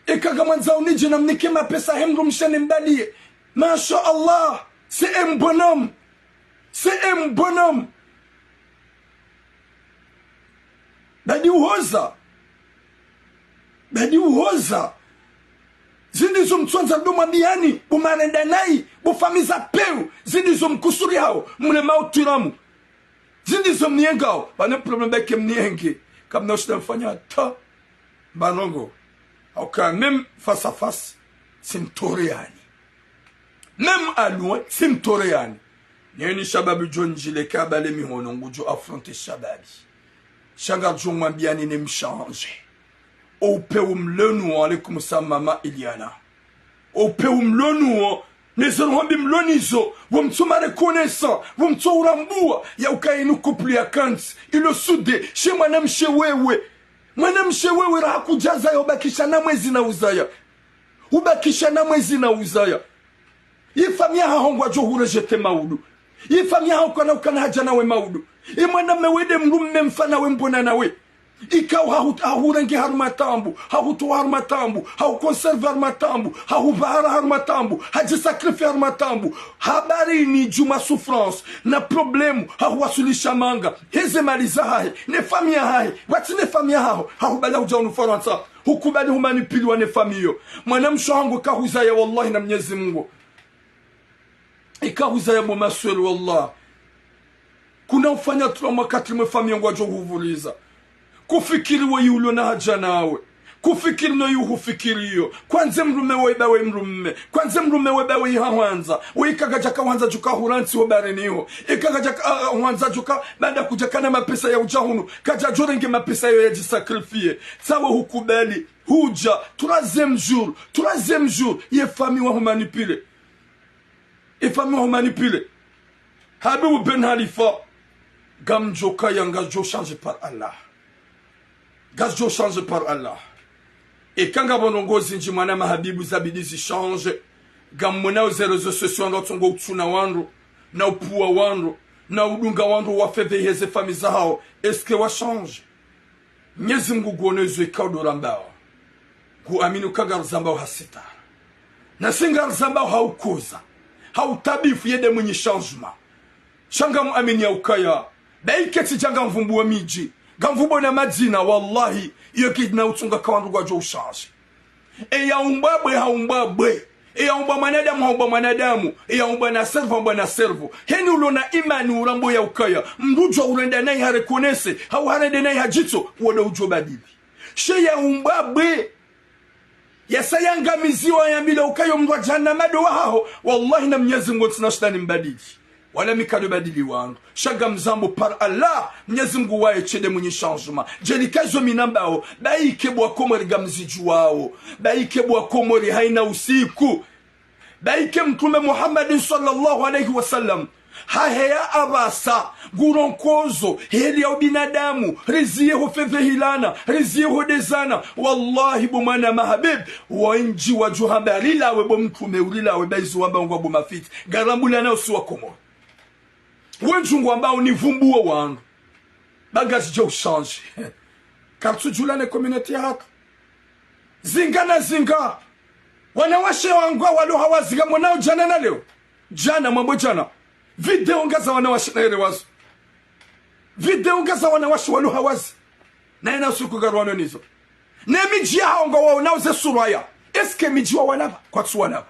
ekaga mwanza unije na mnike mapesa hemru mshane mbadie masha Allah c'est un bonhomme badi uhoza zindizo mtswanza doma biani bumarenda nai bufamiza peu zindizo mkusuri hao mule mautiramu zindizo mniengao bane problem beke mnienge kama noshita mfanya ta banongo au quand même face à face simtoriani même à loin simtoriani nini shababu jonjile kabale mihono ngujo affronter shababi shanga jongwa biani ne mchange ope umlonu alaykum samama Iliana ope umlonu nezerombi mlonizo vomtsoma reconnaissant vomtsourambua ya ukainu couple ya kanti ilo sude she mwanamshe wewe raha kujaza ya ubakisha na mwezi na uzaya ifamia hahongwa johure jete maudu ifamia haukana ukana haja nawe maudu imwana mewede mrumme mfana we mbona nawe ikau hahurengi harumatambu hahutu harumatambu haukonserve harumatambu hahubahara harumatambu hajisakrifia harumatambu habari ni juma souffrance na problemu hahuwasulisha manga heze maliza hahe ne famia hahe wati ne famia hao hahubala ujaunu faransa hukubali humanipili wa ne famiyo mwanamsho hangu kahuzaya wallahi na Mwenyezi Mungu ikahuzaya mumasweli wallah kuna ufanya trauma katri mwe famiyo ngwajo huvuliza kufikiri we yulo na haja nawe kufikiri no yuhufikiriyo kwanze mrume webawe mrume kwanze mrume webawe hawanza weikagaja kawanza juka huransi wabareniho ikagaja kawanza juka baada kujakana mapesa ya ujahunu kaja jorenge mapesa ya jisakrifie sawa hukubali huja troisième jour ye famille wa humanipile Habibu Ben Khalifa gamjoka yanga jo change par Allah Gazjo change par Allah. Et quand Gabonongo zinji mwana mahabibu zabidi change, gamona aux réseaux sociaux ndotongo utsuna wandu, na upua wandu, na udunga wandu wafeve heze famiza hao, eske wa change? Nyezi Mungu guonezo ikaudo rambao. Guaminu kagar zambao hasita. Na singar zambao haukoza. Hautabifu yede mwenye changement. Shanga muamini ya ukaya. Baiketi janga mvumbu wa miji. Gamvubo na madzina wallahi iyo kidna utunga kawandu kwa jo ushaji ya umbabwe ya umba manadamu ya umba na servo heni ulona imani urambo ya ukaya mrujo urenda nayi harekonese hau harende nayi hajito wada ujo badili she ya umbabwe ya sayanga miziwa ya mbila ukayo mdwa jahannamado wahao wallahi na Mwenyezi Mungu tunashtani mbadili wala mikado badili wangu shaga mzambo par Allah Mwenyezi Mungu wae chede mwenye changement jelikazo minambao baikebwa komori gamziju wao baikebwa komori haina usiku baike mtume Muhammad sallallahu alayhi wasallam haheya abasa guronkozo heli ya binadamu rizie hufedhe hilana rizie hodezana wallahi bumana mahabib wanji wajuhamba rilawe bo mtume urilawe baizu wamba ngwa bumafiti garambula na usuwa komori wenjungu ambao ni vumbuwa wangu bagaji jo change kartu julane community hapa zinga wanawashe wangu walo hawaziga mwanao jana na leo jana mambo jana video ngaza wanawashe na ile wazo video ngaza wanawashe walo hawazi na ina suku garwano nizo nemiji hao ngo wao nauze suraya Est-ce que mijua walaba kwa tsuwalaba?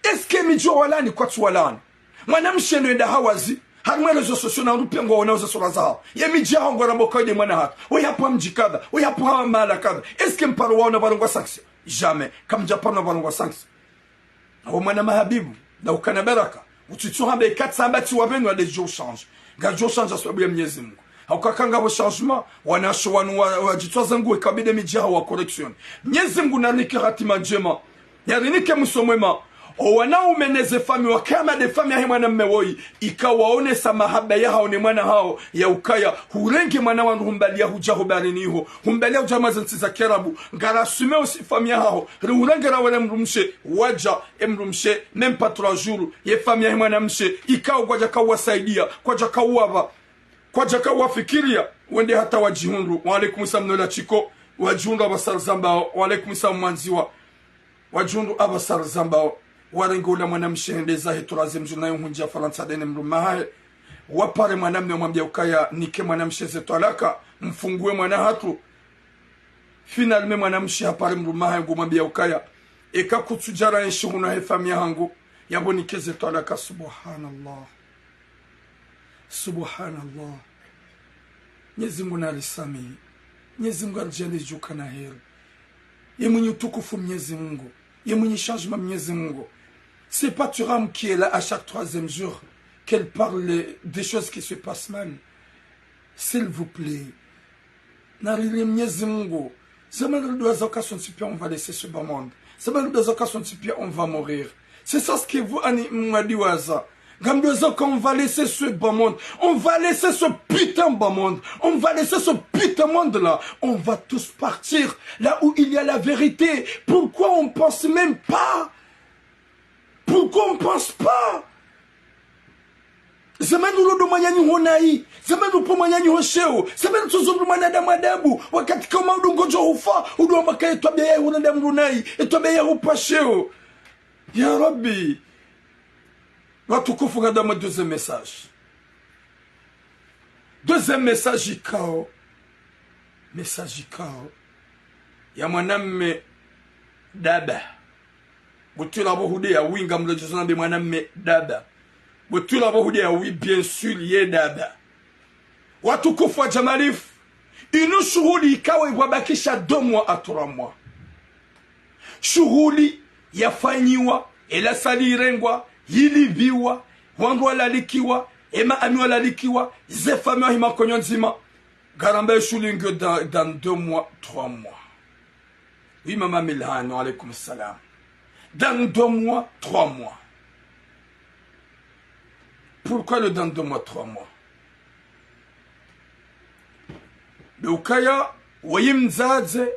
Est-ce que mijua walani kwa tsuwalani? Mwanamshe nwenda hawazi harimo rezo sosio na rupe ngo wanauza sura zao ye mijia hongo rambo koide mwana hatu we hapo mjikada we hapo hawa mala kada. Est-ce que mparo wao na balongwa sanksi? Jamais. Comme Japan na balongwa sanksi. Au mwana mahabibu na ukana baraka utitsuha be 400 bati wabenu les jours change ga jours change asabu ya Mwenyezi Mungu haukakanga bo changement wanasho wanu wajitwa zangu ikabide mijia wa correction Mwenyezi Mungu na nikiratima njema yarinike musomwema o wanaume neze fami wakama de fami ya mwana mmewoi ikawaone sa mahaba ya hao ni mwana hao ya ukaya hurenge mwana wangu humbalia hujaho bariniho humbalia hujamaza nsiza kerabu ngarasume osi fami ya hao hurenge na wale mrumshe waja emrumshe mempa 3 jours ye fami ya mwana mshe ikao kwa jaka wasaidia kwa jaka uwava kwa jaka wafikiria wende hata wajihundu wa alaikum salam nola chiko wajihundu abasar zambao wa alaikum salam manziwa wajihundu abasar zambao warengola mwanamshendeza hituraze mjuna yunja Faransa dene mrumahae wapare mwanamne mwambia ukaya nike mwanamsheze talaka mfungue mwana hatu finalme mwanamshi hapare mrumahae ngumwambia ukaya eka kutujara nshihuna hefamia hangu yambo nikeze talaka. Subhanallah subhanallah. Mwenyezi Mungu nalisami Mwenyezi Mungu arjane juka na heri ye mwenye utukufu Mwenyezi Mungu ye mwenye changement Mwenyezi Mungu. C'est pas Thuram qui est là à chaque 3e jour qu'elle parle des choses qui se passent mal. S'il vous plaît. Narili Mwenyezi Mungu. C'est mal de deux occasions on va laisser ce bas monde. C'est mal de deux occasions on va mourir. C'est ça ce que vous m'a dit waza. Comme 2 ans qu'on va laisser ce bas monde. On va laisser ce putain bas monde. On va laisser ce putain monde là. On va tous partir là où il y a la vérité. Pourquoi on pense même pas? Pourquoi on pense pas? Zamani ulodo manyani honai. Zamani upo manyani hosheo. Zamani tuzumru manada madabu. Wakati kama udungojo hufa. Udu ambaka etwabia ya hunada mrunai. Etwabia ya hupasheo. Ya Rabbi. Watukufu gadama deuxième message. Deuxième message ikao. Message ikao. Ya mwanamme daba. Butula bohude ya winga mlejozana be mwanamme daba. Butula bohude ya wi bien sûr ye daba. Watukufu wa jamalif. Inu shughuli ikawa iwabakisha 2 mois à 3 mois. Shughuli yafanyiwa ela salirengwa yiliviwa wangu walalikiwa ema ami walalikiwa zefamiwa hima konyo nzima garamba shulingo dans 2 mois 3 mois. Oui maman Milhano alaykoum salam. Dans 2 mois 3 mois. Pourquoi le dans 2 mois 3 mois? Le ukaya wayimzaze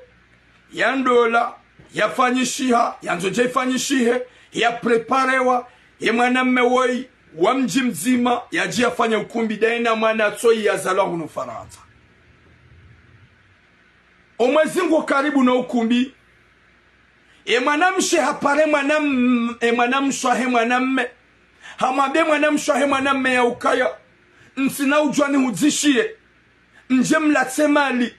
yandola yafanyishiha yanzoje ifanyishihe ya preparewa ye mwanamme woi wa mji mzima yaji afanya ukumbi daina mwana atoi ya zalwa hunu Faransa. Omwezingu karibu na ukumbi mwanamshe hapare mwanamshwahe mwanamme hamabe mwanamshwahe mwanamme ya ukaya nsina ujwani huzishie nje mlatsemali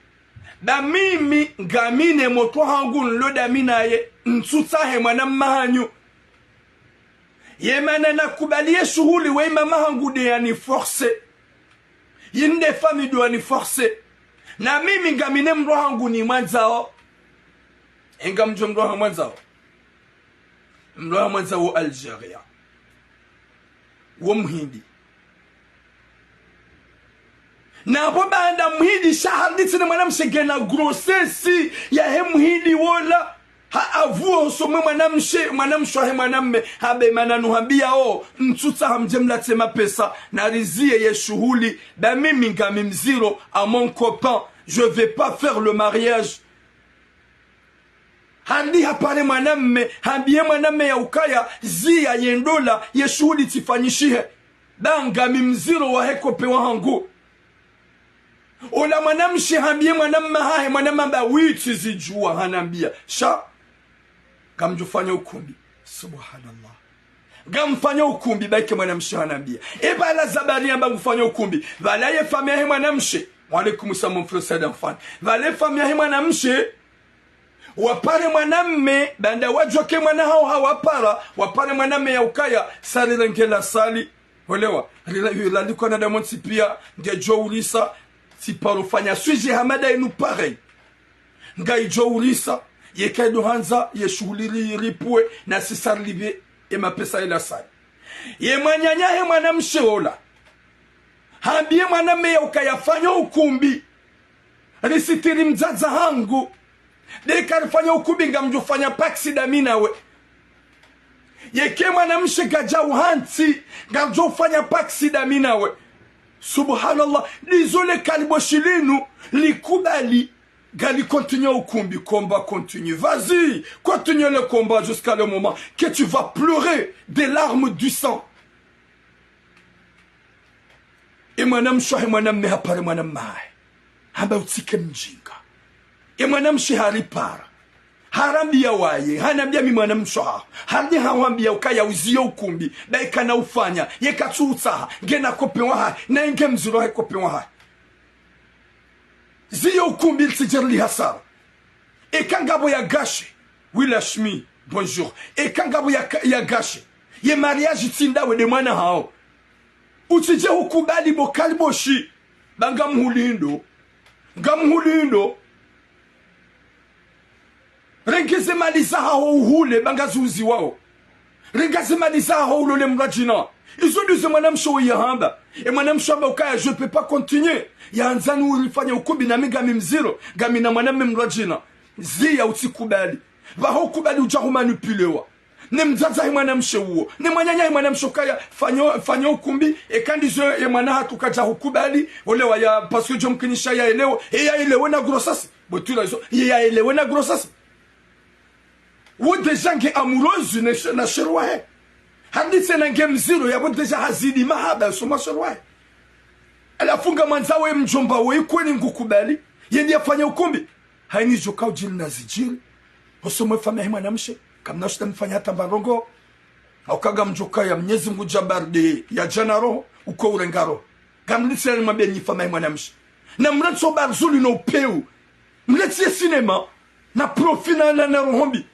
ba mimi ngamine moto hangu nloda minaye nsutahe mwanamme hanyu yemana nakubalie shughuli we mama hangu de yani force yinde fami do yani force na mimi ngamine mro hangu ni mwanzao engamjo mro hangu mwanzao Algeria wo mhindi na banda mhindi shahaditi na mwanamshe gena grossesse ya he mhindi wala ha avuo somwe mwanamshwahe mwanamme habe mananuhambia ntuta hamjemla tema pesa na rizie ye shughuli ba mimi ngamimziro à mon copain je vais pas faire le mariage handi hapare mwanamme hambie mwanamme ya ukaya zia yendola ye shughuli tifanyishihe banga mimziro wa hekope wa hangu ola mwanamshi hambie mwanamme hahe mwanamme ba witi zijua hanambia sha gamjufanya ukumbi. Subhanallah. Gamfanya ukumbi baike mwanamshi hanambia eba la zabani amba mfanya ukumbi vala ye famia he mwanamshi wa alaikum salam frère d'enfant vala famia he mwanamshi wapare mwanamme banda wajoke mwana hao hawapara wapare mwanamme ya ukaya sali rengela sali olewa laliko na damonsi pia nge jo ulisa si paro fanya suije hamada inu pareil ngai jo ulisa ye kaido hanza ye shughulili ripue na sisarlibe e mapesa ila sali ye mwanyanya he mwanamshe ola hambie mwanamme ya ukaya fanya ukumbi risitiri mzaza hangu dekarifanya ukumbi ngamjufanya paksi daminawe yeke mwanamshe gaja uhanti ngamjufanya paksi daminawe subhanallah lizole kaliboshilinu likubali gali continue ukumbi combat continue vas-y continue le combat jusqu'à le moment que tu vas pleurer des larmes du sang et mwanamshe mwanamme hapare mwanamme hamba utike mjinga mwanamshe haripara harambia waye hanambia mi mwanamshe hadi hawambia ukaya uzio ukumbi daika na ufanya yekatutsa ngena kopewa ha na inge mzuro kopewa ha zio ukumbi tijerli hasara kangabo ya gashi Wilashmi bonjour kangabo ya gashi ye mariage tindawe de mwana hao utije ukubali bokalboshi bangamhulindo ngamhulindo rengeze maliza hao uhule bangazuzi wao rengeze maliza hao ulole mrajina izo ndizo mwanamsho ya hamba mwanamsho hamba ukaya je peux pas continuer ya anzani ulifanya ukumbi na migami mziro gami na mwanamme mrajina zia utikubali baho kubali ujahu manipulewa ne mzaza hi mwanamshe huo ne mwanyanya hi mwanamsho kaya fanyo ukumbi kandizo ya mwana hatukaja hukubali olewa ya parce que jom kinisha ya elewa ya elewa na grossesse botula izo ya elewa na grossesse wo deja nge amoureuse na shirwa he haditse na nge mziro ya wo deja hazidi mahaba soma shirwa he alafunga manzawe mjomba we kweni ngukubali yendi afanya ukumbi haini joka ujili na zijili osomwe fama hi mwanamshe kamna shita mfanya hata mbarongo aukaga mjoka ya Mwenyezi Mungu jabarde ya jana roho uko urengaro gamlitse ni mabia nyifama hi mwanamshe na mratso barzuli no peu mletsie sinema na profina na rohombi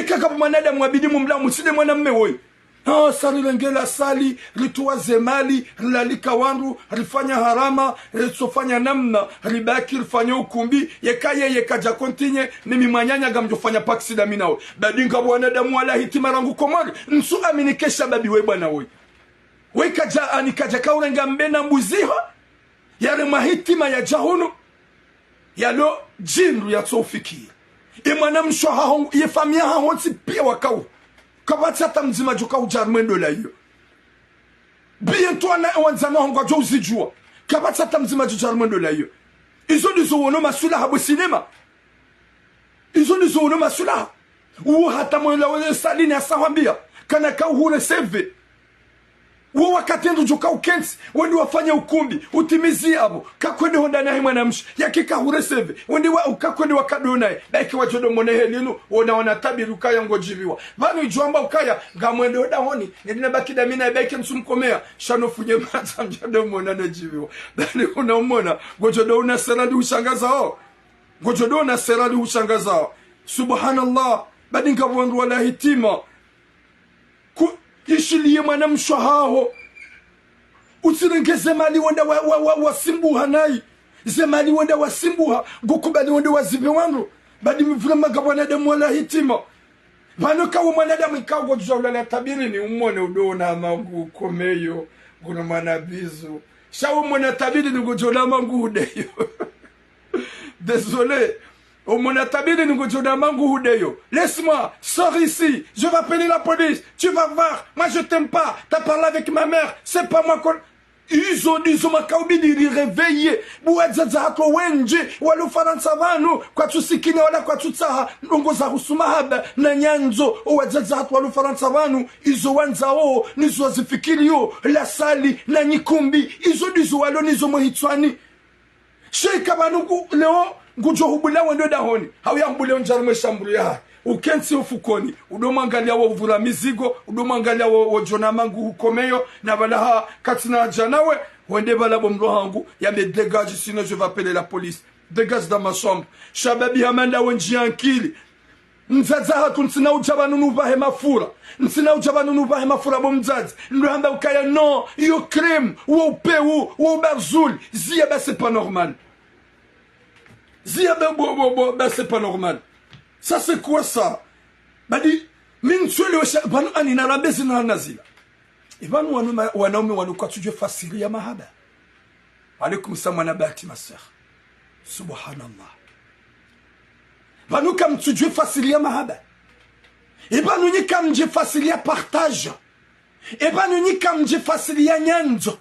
kaka mwanadamu wabidi mumla muside mwanamme woy sari lengela sali rituaze mali lalika wandu rifanya harama sofanya namna ribaki rifanya ukumbi yekaye yekaja kontinye mimi mwanyanya gamjofanya paksi da minawe badinga mwanadamu wala hitima rangu komori nsu aminikesha babi we bwana woy we kaja anikaja kaurenga mbena mbuziha yale mahitima ya jahunu yalo jinru ya tofiki mwanamsho hao ye famia hao pia wakao kabati hata mzima joka ujarmendo la hiyo bientôt na wanzana hongo jo uzijua kabati hata mzima ujarmendo la hiyo izo ndizo wono masula habo sinema izo ndizo wono masula hata mwela wale salini asawambia kana ka uhule save wo wakatendo joka ukensi wendi wafanya ukumbi utimizi abo kakwende honda na mwanamshi yakika hureseve wendi wa ukakwende wakadona baiki wajodo mone helinu ona tabiruka yango jibiwa bano ijomba ukaya ngamwende oda honi ndina bakida mina baiki msumkomea shano funye mata mjado mona na jibiwa bani unaomona gojodo una serali ushangaza ho gojodo una serali ushangaza ho subhanallah badi ngabwandu wala hitima yishiliye mwanamsho hao utsirengeze mali wenda wasimbuha nayi zemali wenda wasimbuha ngokubali wenda wazibe wangu badi mvula magabwana de wala hitima bano kawo mwanadamu ikago jawla tabiri ni umone udona mangu komeyo guno manabizu shawo mwana tabiri ni gojola mangu udeyo désolé au monatabile nous gojoda mangu hudeyo. Laisse-moi, sors ici, je vais appeler la police, tu vas voir, moi je t'aime pas, t'as parlé avec ma mère, c'est pas moi qu'on... Izo makaubidi réveillé buwazaza hako wenje walo faransa vanu kwa tusikine wala kwa tutsaha ndongo za husumahaba na nyanzo wazaza hako walo faransa vanu izo wanzao nizo wazifikirio la sali na nyikumbi izo dizo walo nizo mohitwani sheika vanu leo ngujo hubula wendo dahoni hauya hubule njarumwe shambulu ya ukensi ufukoni udomangalia wa uvura mizigo udomangalia wa jona mangu hukomeyo na balaha katina janawe wende bala bomro hangu ya me dégage sinon je vais appeler la police dégage dans ma chambre shababi hamanda wenji ankili mzaza hatu nsina ujabanu nubahe mafura nsina ujabanu nubahe mafura bo mzazi ndohamba ukaya non yo crème ou peu ou barzul zia ba c'est pas normal zia ba c'est pas normal ça c'est quoi ça badi min swele wa banu anina rabezi na nazila ibanu wanaume wanuka tujue fasiri ya mahaba alaikum salam na bahati ma sœur subhanallah banu kam tujue fasiri ya mahaba ibanu ni kam je fasiri ya partage ibanu ni kam je fasiri ya nyanzo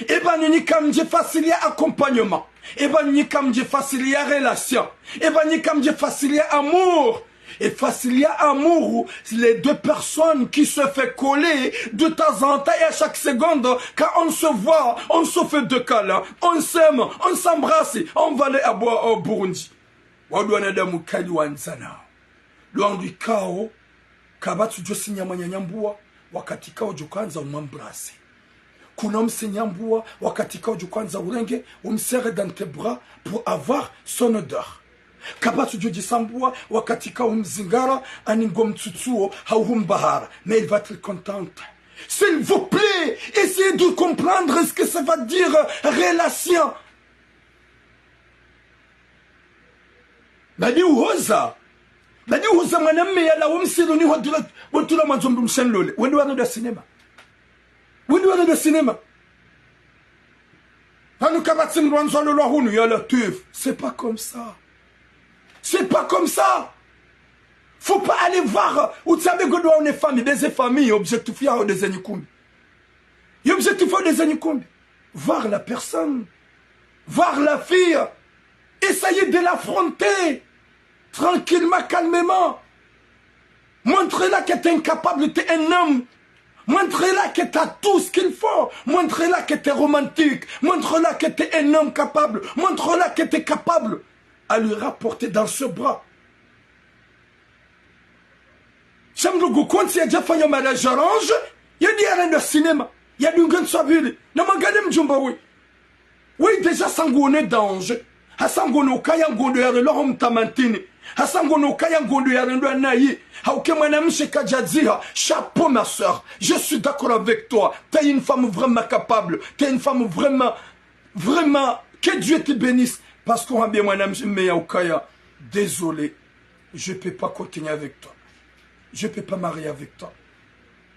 ibanu ni kam je fasiri ya accompagnement ibanu ni kam je fasiri ya relation ibanu ni kam je fasiri ya amour. Et facile, il y a amour, les deux personnes qui se fait coller de temps en temps et à chaque seconde, quand on se voit, on se fait deux câlins, on s'aime, on s'embrasse, on va aller à boire au Burundi. Wadouana damu kali wanzana. Luang du kao, kabatu josi nyamanyanyambua, wakati kao jukanza umambrase. Kunom se nyambua, wakati kao jukanza urenge, umserre dans tes bras pour avoir son odeur. Kabatu joji sambua wakati ka umzingara aningo mtsutsuo hauhumbahara mais il va être contente. S'il vous plaît, essayez de comprendre ce que ça va dire relation. Badi uhoza mwanamme ya la umsiruni wadula mwanzombu mshenlole wendu wana da cinéma hanu kabati mwanzo lolo hunu ya la tuf. C'est pas comme ça. C'est pas comme ça. Faut pas aller voir. Vous savez que on est famille, des familles, objectifs des enikumbi. Objectifs des enikumbi. Voir la personne, voir la fille, essayer de l'affronter tranquillement, calmement. Montrez-la que tu es incapable, tu es un homme. Montrez-la que tu as tout ce qu'il faut. Montrez-la que tu es romantique. Montrez-la que tu es un homme capable. Montrez-la que tu es capable à lui rapporter dans ce bras. Chamlogo, quand il y a déjà fait un mariage orange, il y a des arènes de cinéma. Il y a du grand sabili. Non, mais regardez Mjumba, oui. Oui, déjà, sangoné d'ange. Hasangono kaya ngondo ya l'homme tamantini. Hasangono kaya ngondo ya l'homme naï. Haouke mwanamche kajadzira. Chapeau, ma soeur. Je suis d'accord avec toi. T'es une femme vraiment capable. T'es une femme vraiment, que Dieu te bénisse. Parce qu'on a bien madame Meyaukaya, désolé, je ne peux pas continuer avec toi. Je ne peux pas marier avec toi.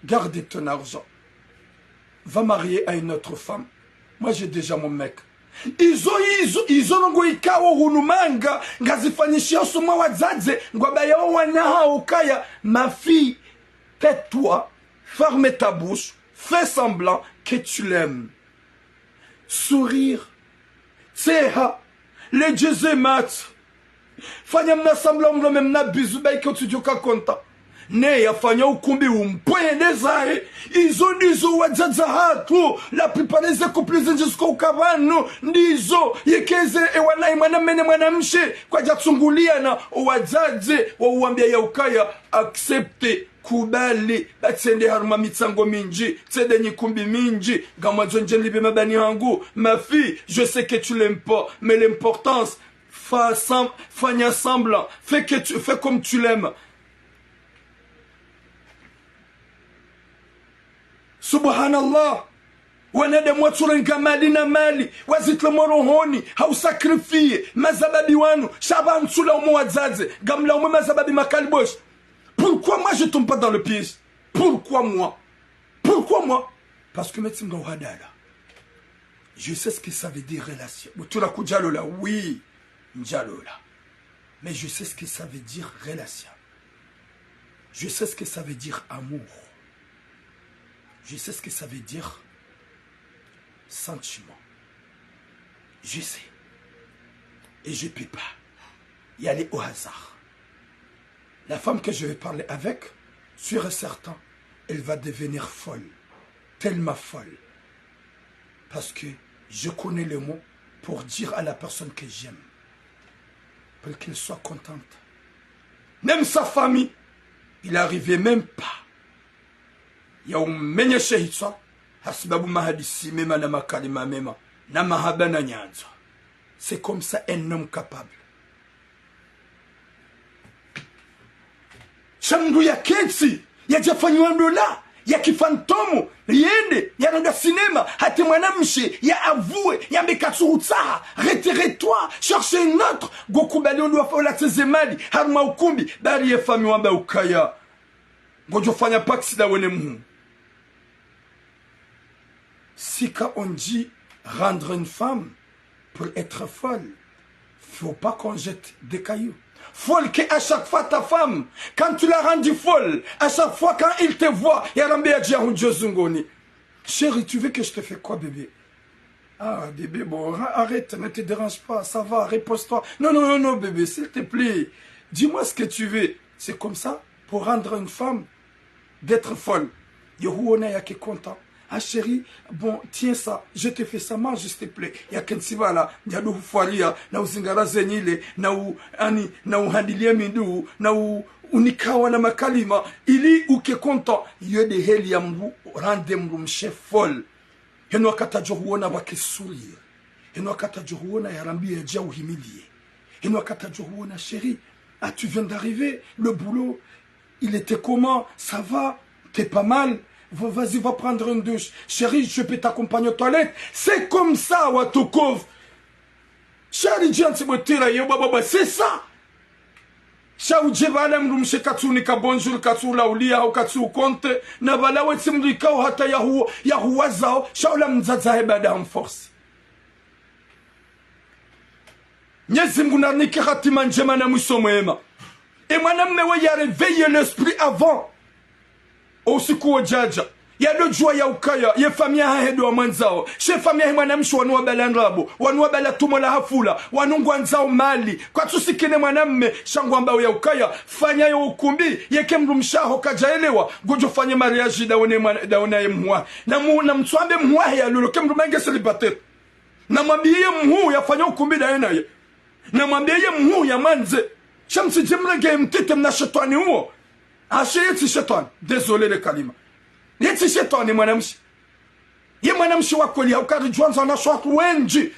Gardez ton argent. Va marier à une autre femme. Moi, j'ai déjà mon mec. Izo ngo ikawo hunumanga ngazifanyishia suma wazadze ngwabaya wana ukaya. Ma fille, tais-toi, ferme ta bouche, fais semblant que tu l'aimes. Sourire. Tseha. Les Jésus mat. Fanya mna sambla mlo memna bizu bai ko tujoka konta. Ne ya fanya ukumbi umpwene zae. Izo wajaza hatu. La plupart des couples jusqu'au kabano. Ndizo yekeze ewana mwanamene mwanamshe kwa jatsungulia na wajaze wa uambia ya ukaya accepte kubali batsende haruma mitsango minji tsede nyikumbi minji gamwazo njeli be mabani hangu. Ma fille, je sais que tu l'aimes pas, mais l'importance fanya semblant, fais comme tu l'aimes. Subhanallah. Wanade mwatsurenga mali na mali wazitla morohoni hausakrifie mazababi wanu shaban sula umwazaze gamla umu mazababi makalibosh. Pourquoi moi je tombe pas dans le piège? Pourquoi moi? Parce que je sais ce que ça veut dire relation. Oui, mais je sais ce que ça veut dire relation. Je sais ce que ça veut dire amour. Je sais ce que ça veut dire sentiment. Je sais. Et je ne peux pas y aller au hasard. La femme que je vais parler avec, sûr et certain, elle va devenir folle. Tellement folle. Parce que je connais le mot pour dire à la personne que j'aime. Pour qu'elle soit contente. Même sa famille, il n'arrivait même pas. Il y a un menye shehitsa, hasibabu mahadisi mema na makalima mema, na mahaba na nyanza. C'est comme ça un homme capable. shamdu ya ketsi ya jafanywa dola ya kifantomu yende ya nanga cinéma hati mwanamshi ya avoué ya mbekatsu utsaha retire-toi cherche une autre gokubali ndo wafola tezemali harma ukumbi bari ya fami wamba ukaya ngojo fanya paksi da wene mu sika on dit rendre une femme pour être folle faut pas qu'on jette des cailloux. Folle qu'à chaque fois ta femme, quand tu la rendis folle, à chaque fois quand il te voit, chérie, tu veux que je te fais quoi, bébé? Ah, bébé, bon, arrête, ne te dérange pas, ça va, repose-toi. Non, non, non, non, bébé, s'il te plaît, dis-moi ce que tu veux. C'est comme ça, pour rendre une femme d'être folle. Yohouona ya qui est content. Ah chérie, bon, tiens ça, je te fais ça, mange s'il te plaît. Ya kensiba la, nyadu hufalia, na uzingara zenile, na uhandilia mindu, na unikawa na makalima, ili uke content, yede heli ya mbu, rande mbu mche folle. Heno wakata johuona wake sourire. Heno wakata johuona ya rambi ya dia uhimilie. Heno wakata johuona chérie, ah tu viens d'arriver, le boulot, il était comment, ça va, t'es pas mal. Vas-y, va prendre une douche. Chérie, je peux t'accompagner aux toilettes. C'est comme ça, Watokov. Chérie, c'est ça. Shaouje vala mrumshe katsuni ka bonjour katsula ulia au katsu konte na vala wetsimri kao hata yahuwa zao shaula mzaza hebada en force. Nyezi Mungu na niki hatima njema na mwiso mwema. Et mwanamme we ya réveiller l'esprit avant. Usiku wa jaja ya dojua ya ukaya ya famia hahedo wa manzao she famia mwanamshi wanuwa bala nrabo wanuwa bala tumo la hafula wanungwa nzao mali kwa tusikine mwanamme shangwa mbao ya ukaya fanya ya ukumbi yeke mrumshaho kajaelewa gojo fanya mariaji daone ya mhuwa na mtuambe mhuwa ya lulu ke mrumenge celibatere na mwambiye mhu ya fanya ukumbi daena ye na mwambiye mhu ya manze shamsi jimrege mtite mna shetani huo ashe yeti shetani désolé le kalima yeti shetani mwanamshi ye mwanamshi wakoli haukari juanza na shwatu wenji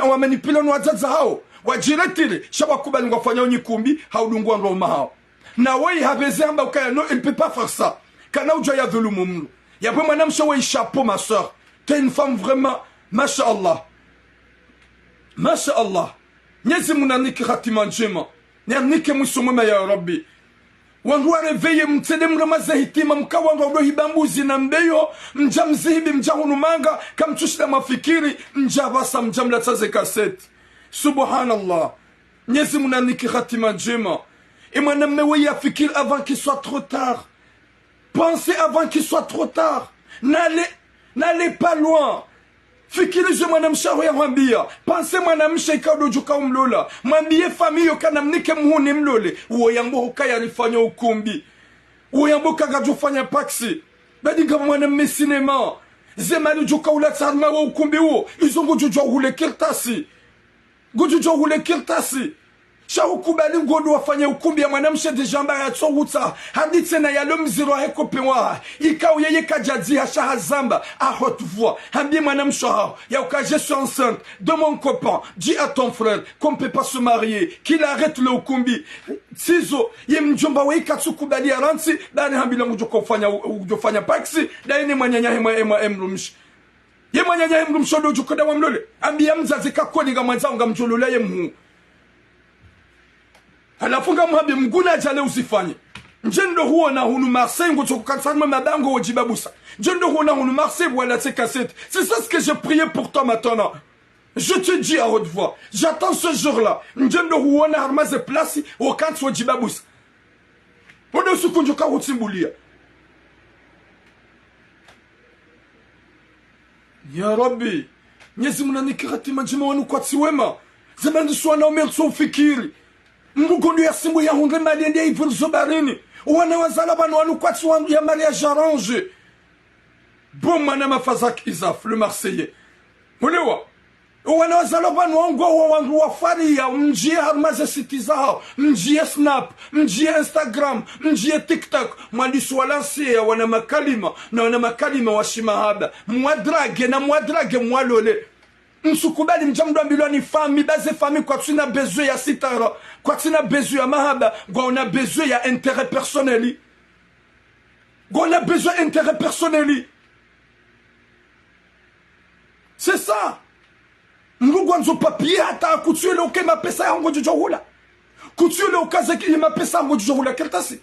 wamenipila na wazaza hao wajiretire shabakubali ngwafanya unyikumbi haudungwa ngoma hao na wei habeze amba ukaya no il peut pas faire ça kana uja ya dhulumu mnu ya pe mwanamshi wei chapeau ma soeur t'es une femme vraiment mashaallah mashaallah nyezi munaniki khatima njema nyanike musumuma ya rabbi wangu wareveye mtede mramaza hitima mkawa wangu hibambuzi na mbeyo mja mzihibi mja hunumanga kamtushida mafikiri mja basa mja mlataze kaseti subhanallah nyezi munaniki khatima njema et mwanamme we ya fikir avant qu'il soit trop tard pensez avant qu'il soit trop tard n'allez pas loin fikirize mwanamsha ya mwambia pense mwanamsha ikado juka umlola mwambie famiyo kana mnike muhuni mlole uo yambo hukaya rifanya ukumbi uo yambo kagajufanya paksi badi kama mwanamme sinema zemali juka ula tsarma wa ukumbi uo izongo jujwa hule kirtasi gujujwa hule kirtasi shahukubali ngodo wafanya ukumbi ya mwanamsha dejamba ya tsohutsa haditse na yalo mziro heko pewa ikao yeye kajadzi hasha hazamba à haute voix hambi mwanamsha ya je suis enceinte de mon copain dis à ton frère qu'on peut pas se marier qu'il arrête le ukumbi sizo ye mjomba we katsukubali aransi dani hambi la ujofanya paksi dani mwanyanya hema emrumshi ye mwanyanya emrumsho do jukoda wamlole ambi ya mzazi kakoni nga mwanza nga mjolula ye mhu halafunga mhabi mguna jale usifanye njendo huo na hunu Marseille ngo tsokukatsana madango ojibabusa njendo huo na hunu Marseille voilà ces cassettes c'est ça ce que j'ai prié pour toi maintenant je te dis à haute voix j'attends ce jour-là njendo huo na harmaze place au kanto ojibabusa odo sukunjuka utsimbulia ya rabbi nyezi munanikrati majima wanu kwatsi wema zamani swana umelso fikiri mbugondo ya simbo ya hundre maliende ya ivurzo barini wana wazala bano wanukwatsi wandu ya mariage arrange bon manama fazak izaf le marseillais ulewa wana wazala bano wangu wafari ya mjie harmaze sitiza hao mjie snap mjie instagram mjie tiktok mwalisu walansi ya wana makalima na wana makalima washimahaba mwadrage na mwadrage mwalole msukubali mjamdo ambilo ni fami baze fami kwa tuna besoin ya sitara kwa tuna besoin ya mahaba kwa on a besoin ya intérêt personnel kwa on a besoin intérêt personnel c'est ça mrugo nzo papier hata kutuele oke mapesa yango jojohula kutuele okaze ki mapesa yango jojohula keltasi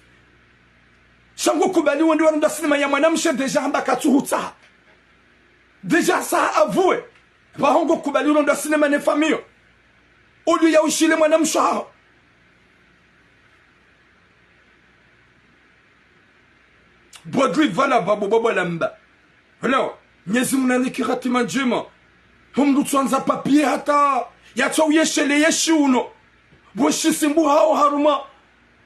shango kubali wende wanda sinema ya mwanamshe deja hamba katuhuta deja ça avoué bahongo kubali wanda sinema ne famille au lieu ya ushile mwanamshe hao bodri vala babo babo lamba hello nyezi munani kiratima njema humdu twanza papier hata yacho yeshele yeshuno boshisimbu hao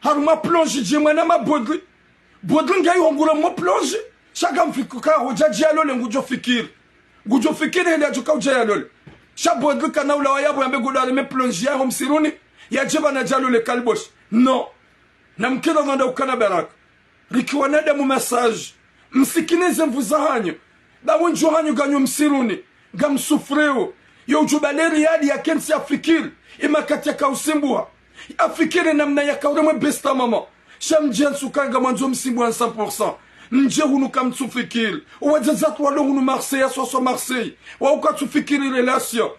haruma plonge jema na mabodri bodri ngai hongula mo plonge shaka mfikuka hojaji alole ngujo fikiri ile ajuka ujayalole shabodri kana ula wayabo yambe godale me plonge ya homsiruni ya jeba na jalole kalbosh no na mkira nganda ukana baraka rikiwanada mu message msikinize mvuzahanyo da wenjo hanyo ganyo msiruni gamsufreo yo jubaleri yadi ya kensi afikiri imakati ya kausimbuha afikiri namna ya kauremwe besta mama shamjensu kanga manzo msimbuha 100% nje hunu kamtufikiri uwajazatu walo hunu Marseille aswaso Marseille wauka tufikiri relation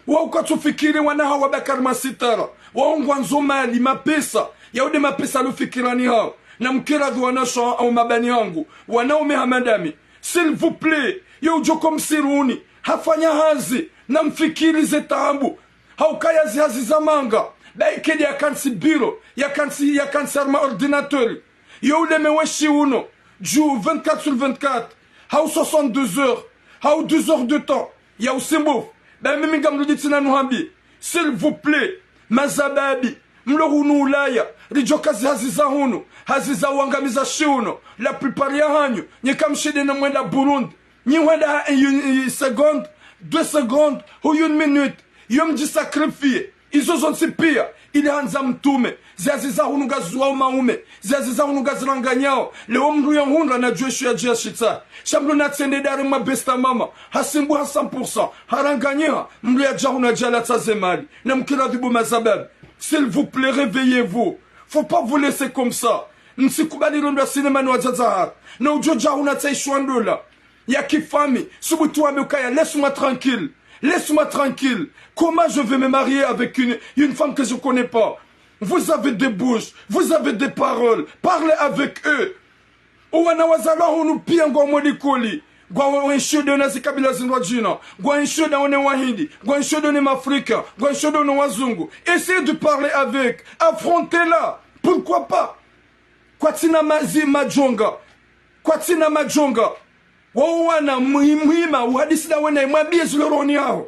wauka tufikiri wanaha wabakar masitara waungwa nzo mali mapesa yaude mapesa lufikirani hao na mkira dhuwanasho au mabani yangu wanaume hamadami s'il vous plaît yo joko msiruni hafanya hazi na mfikiri zetaambu haukaya zihazi za manga baikedi ya kansi biro ya kansi arma ordinateur yo ulemeweshi uno juu 24 sur 24 hau 62 heures hau 2 heures de temps ya usimbofu mimi ngamruditina nuhambi s'il vous plaît mazababi mlo hunu ulaya rijoka zihazi za hunu hazi za uangamiza shiuno la plupart ya hanyu nyekamshide na mwenda Burundi niwenda une seconde 2 secondes ou 1 minute yom ji sacrifier izo zonsi pia ile hanza mtume ziaziza hunuga zuwa maume ziaziza hunuga zilanganyao leo mru ya hundra na jueshu ya jia shita shamlu na tsende dari mabesta mama hasimbu ha 100% haranganyeha mru ya jahuna jala tazemali na mkira dhibu mazabab s'il vous plaît réveillez-vous faut pas vous laisser comme ça nsikubali rondo ya sinema ni wajazahar na ujo jahuna taishwandola ya kifami subutu amekaya laisse-moi tranquille comment je vais me marier avec une femme que je connais pas vous avez des bouches vous avez des paroles parlez avec eux wana wazala hunu pia ngwa mwalikoli gwa wenshodo na zikabila zinwa jina gwa wenshodo one wahindi gwa wenshodo ne mafrika gwa wenshodo ne wazungu essayez de parler avec affrontez-la pourquoi pas kwa tina majonga wawana muhima uhadisi na wena imwabie ziloroni hao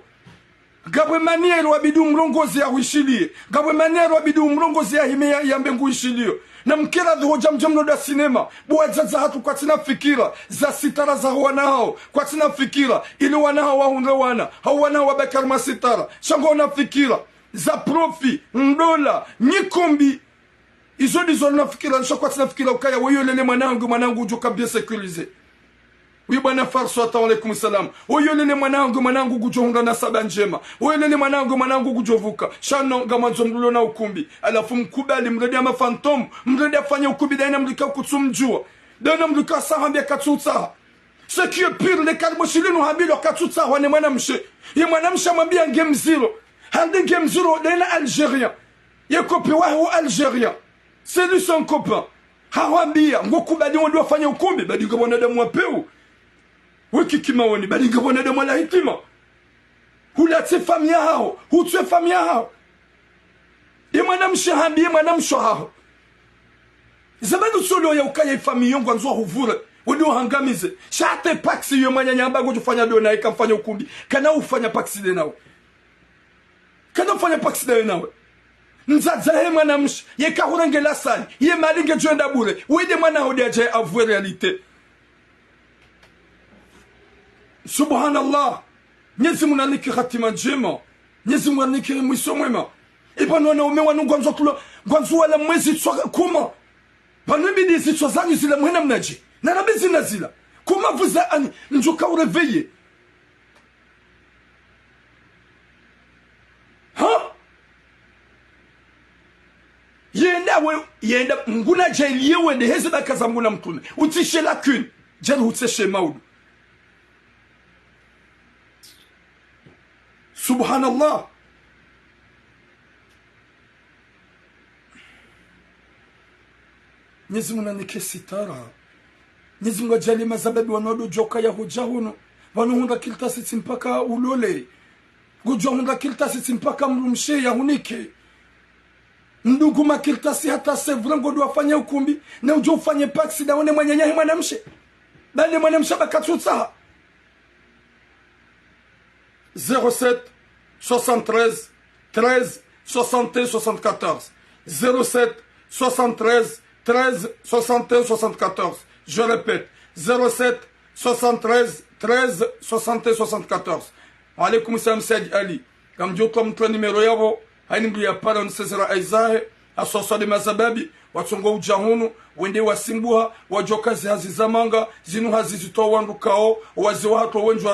gabwe maniero wabidu mrongozi ya huishilie gabwe maniero wabidu mrongozi ya hime ya mbengu huishilio na mkira dhuho jamjamno da sinema buwa jaza hatu kwa tina fikira za sitara za wana hao kwa tina fikira ili wana hao wahunre wana hao wana hao wabekar masitara shango wana fikira za profi ndola nyikombi izo dizo na fikira nisho kwa tina fikira ukaya weyo lele mwanangu ujoka bien sécurisé. Oui bwana farso alaykum salam oyo lele mwanangu kujonga na saba njema oyo lele mwanangu kujovuka shano ngamanzo mlulo na ukumbi alafu mkubali mredi ama phantom mredi afanye ukumbi daina mlika kutsumjua daina mlika sahambia katutsa ce qui est pire les kalboshilinu habilo katutsa wane mwanamshe ye mwanamshe mwambia game zero hande game zero daina algérien ye kopi wa algérien c'est lui son copain hawambia ngokubali wando afanye ukumbi badi ngabona damu wapeu wiki kimawoni bali ngabona de mwala hitima hulatse famia hao hutse famia hao mwanamshe hambi mwanamsho hao zamani solo ya ukaya famia yongo nzo huvure wodi hangamize shate paxi yo mwanya nyamba go tufanya do na ikamfanya ukumbi kana ufanya paxi de nawe kana ufanya paxi de nawe nzaza he mwanamshe ye kahurenge la sali ye malinge joenda bure wede mwana hodi aje avouer réalité. Subhanallah, nyezi munaniki khatima njema, nyezi munaniki mwiso mwema. Ipano wana umewa nungwanzo kulo, gwanzo wala mwezi tswa kuma. Panwembi dizi tswa zanyu zila mwena mnaji. Nanabizi nazila. Kuma vuza ani, njoka ureveille. yenda nguna jailie wende heze da kaza nguna mtume utishe lakune jali uteshe maudu. Subhanallah. Mwenyezi Mungu anike sitara. Mwenyezi Mungu ajali mazababi wanodo joka ya hoja huno. Wanuhunda kilta sisi mpaka ulole. Gujwa hunda kilta sisi mpaka mrumshe ya hunike. Ndugu makilta si hata sevrango do afanye ukumbi. Na ujo ufanye paksi da one mwanyanyahi mwanamshe. Bale mwanamshe bakatutsaha. 07 73 13 61 74. 07 73 13 61 74. Je répète, 07 73 13 61 74. Alaykoum salam Said Ali. Comme Dieu comme ton numéro yabo, haini mbili ya para unisezera aizahe, asoswa de mazababi, watungo ujahunu, wende wasimbuha, wajokazi hazizamanga, zinu hazizito wandukao, wazi watu wenju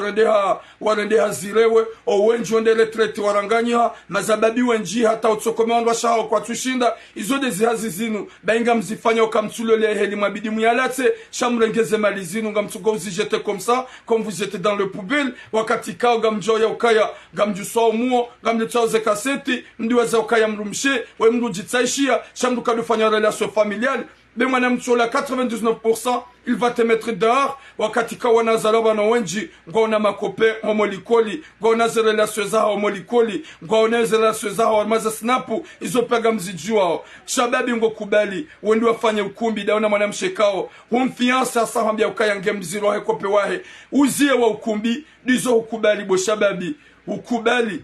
warendeha zirewe, o wenju wende retreti waranganyiha, mazababi wenji hata utsokome wandu washaho kwa tushinda, izo dezi hazizinu, bainga mzifanya ukamtulele heli mabidi muyalate, shamrengeze mali zinu, gamtugo uzijete comme ça, comme vous êtes dans le poubelle, wakati kao gamjoya ukaya, gamjuswa umuo, gamletao ze kaseti, mdiweza ukaya mrumshe, we mdu jitsaishia, shamduka dufanya relation familiale, mais madame sur la 99%, il va te mettre dehors. Wakati kawana zalaba na wenji, ngona makope homolikoli, ngona zerela sweza homolikoli, ngona zerela sweza hormaza snapu, izopega mzijua. Shababi ngo kubali, wendu wafanye ukumbi, daona mwanamshe kao. Humfiansa sahambia ukaya nge mziro hekope wahe. Uzie wa ukumbi, dizo ukubali bo shababi. Ukubali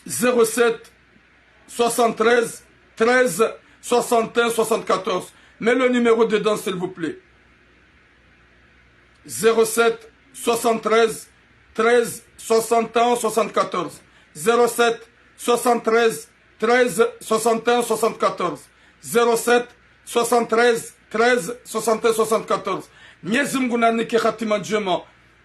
07 73 13 61 74. Mets le numéro dedans, s'il vous plaît. 07 73 13 61 74. 07 73 13 61 74. 07 73 13 61 74. Mwenyezi Mungu nanike khatima njema.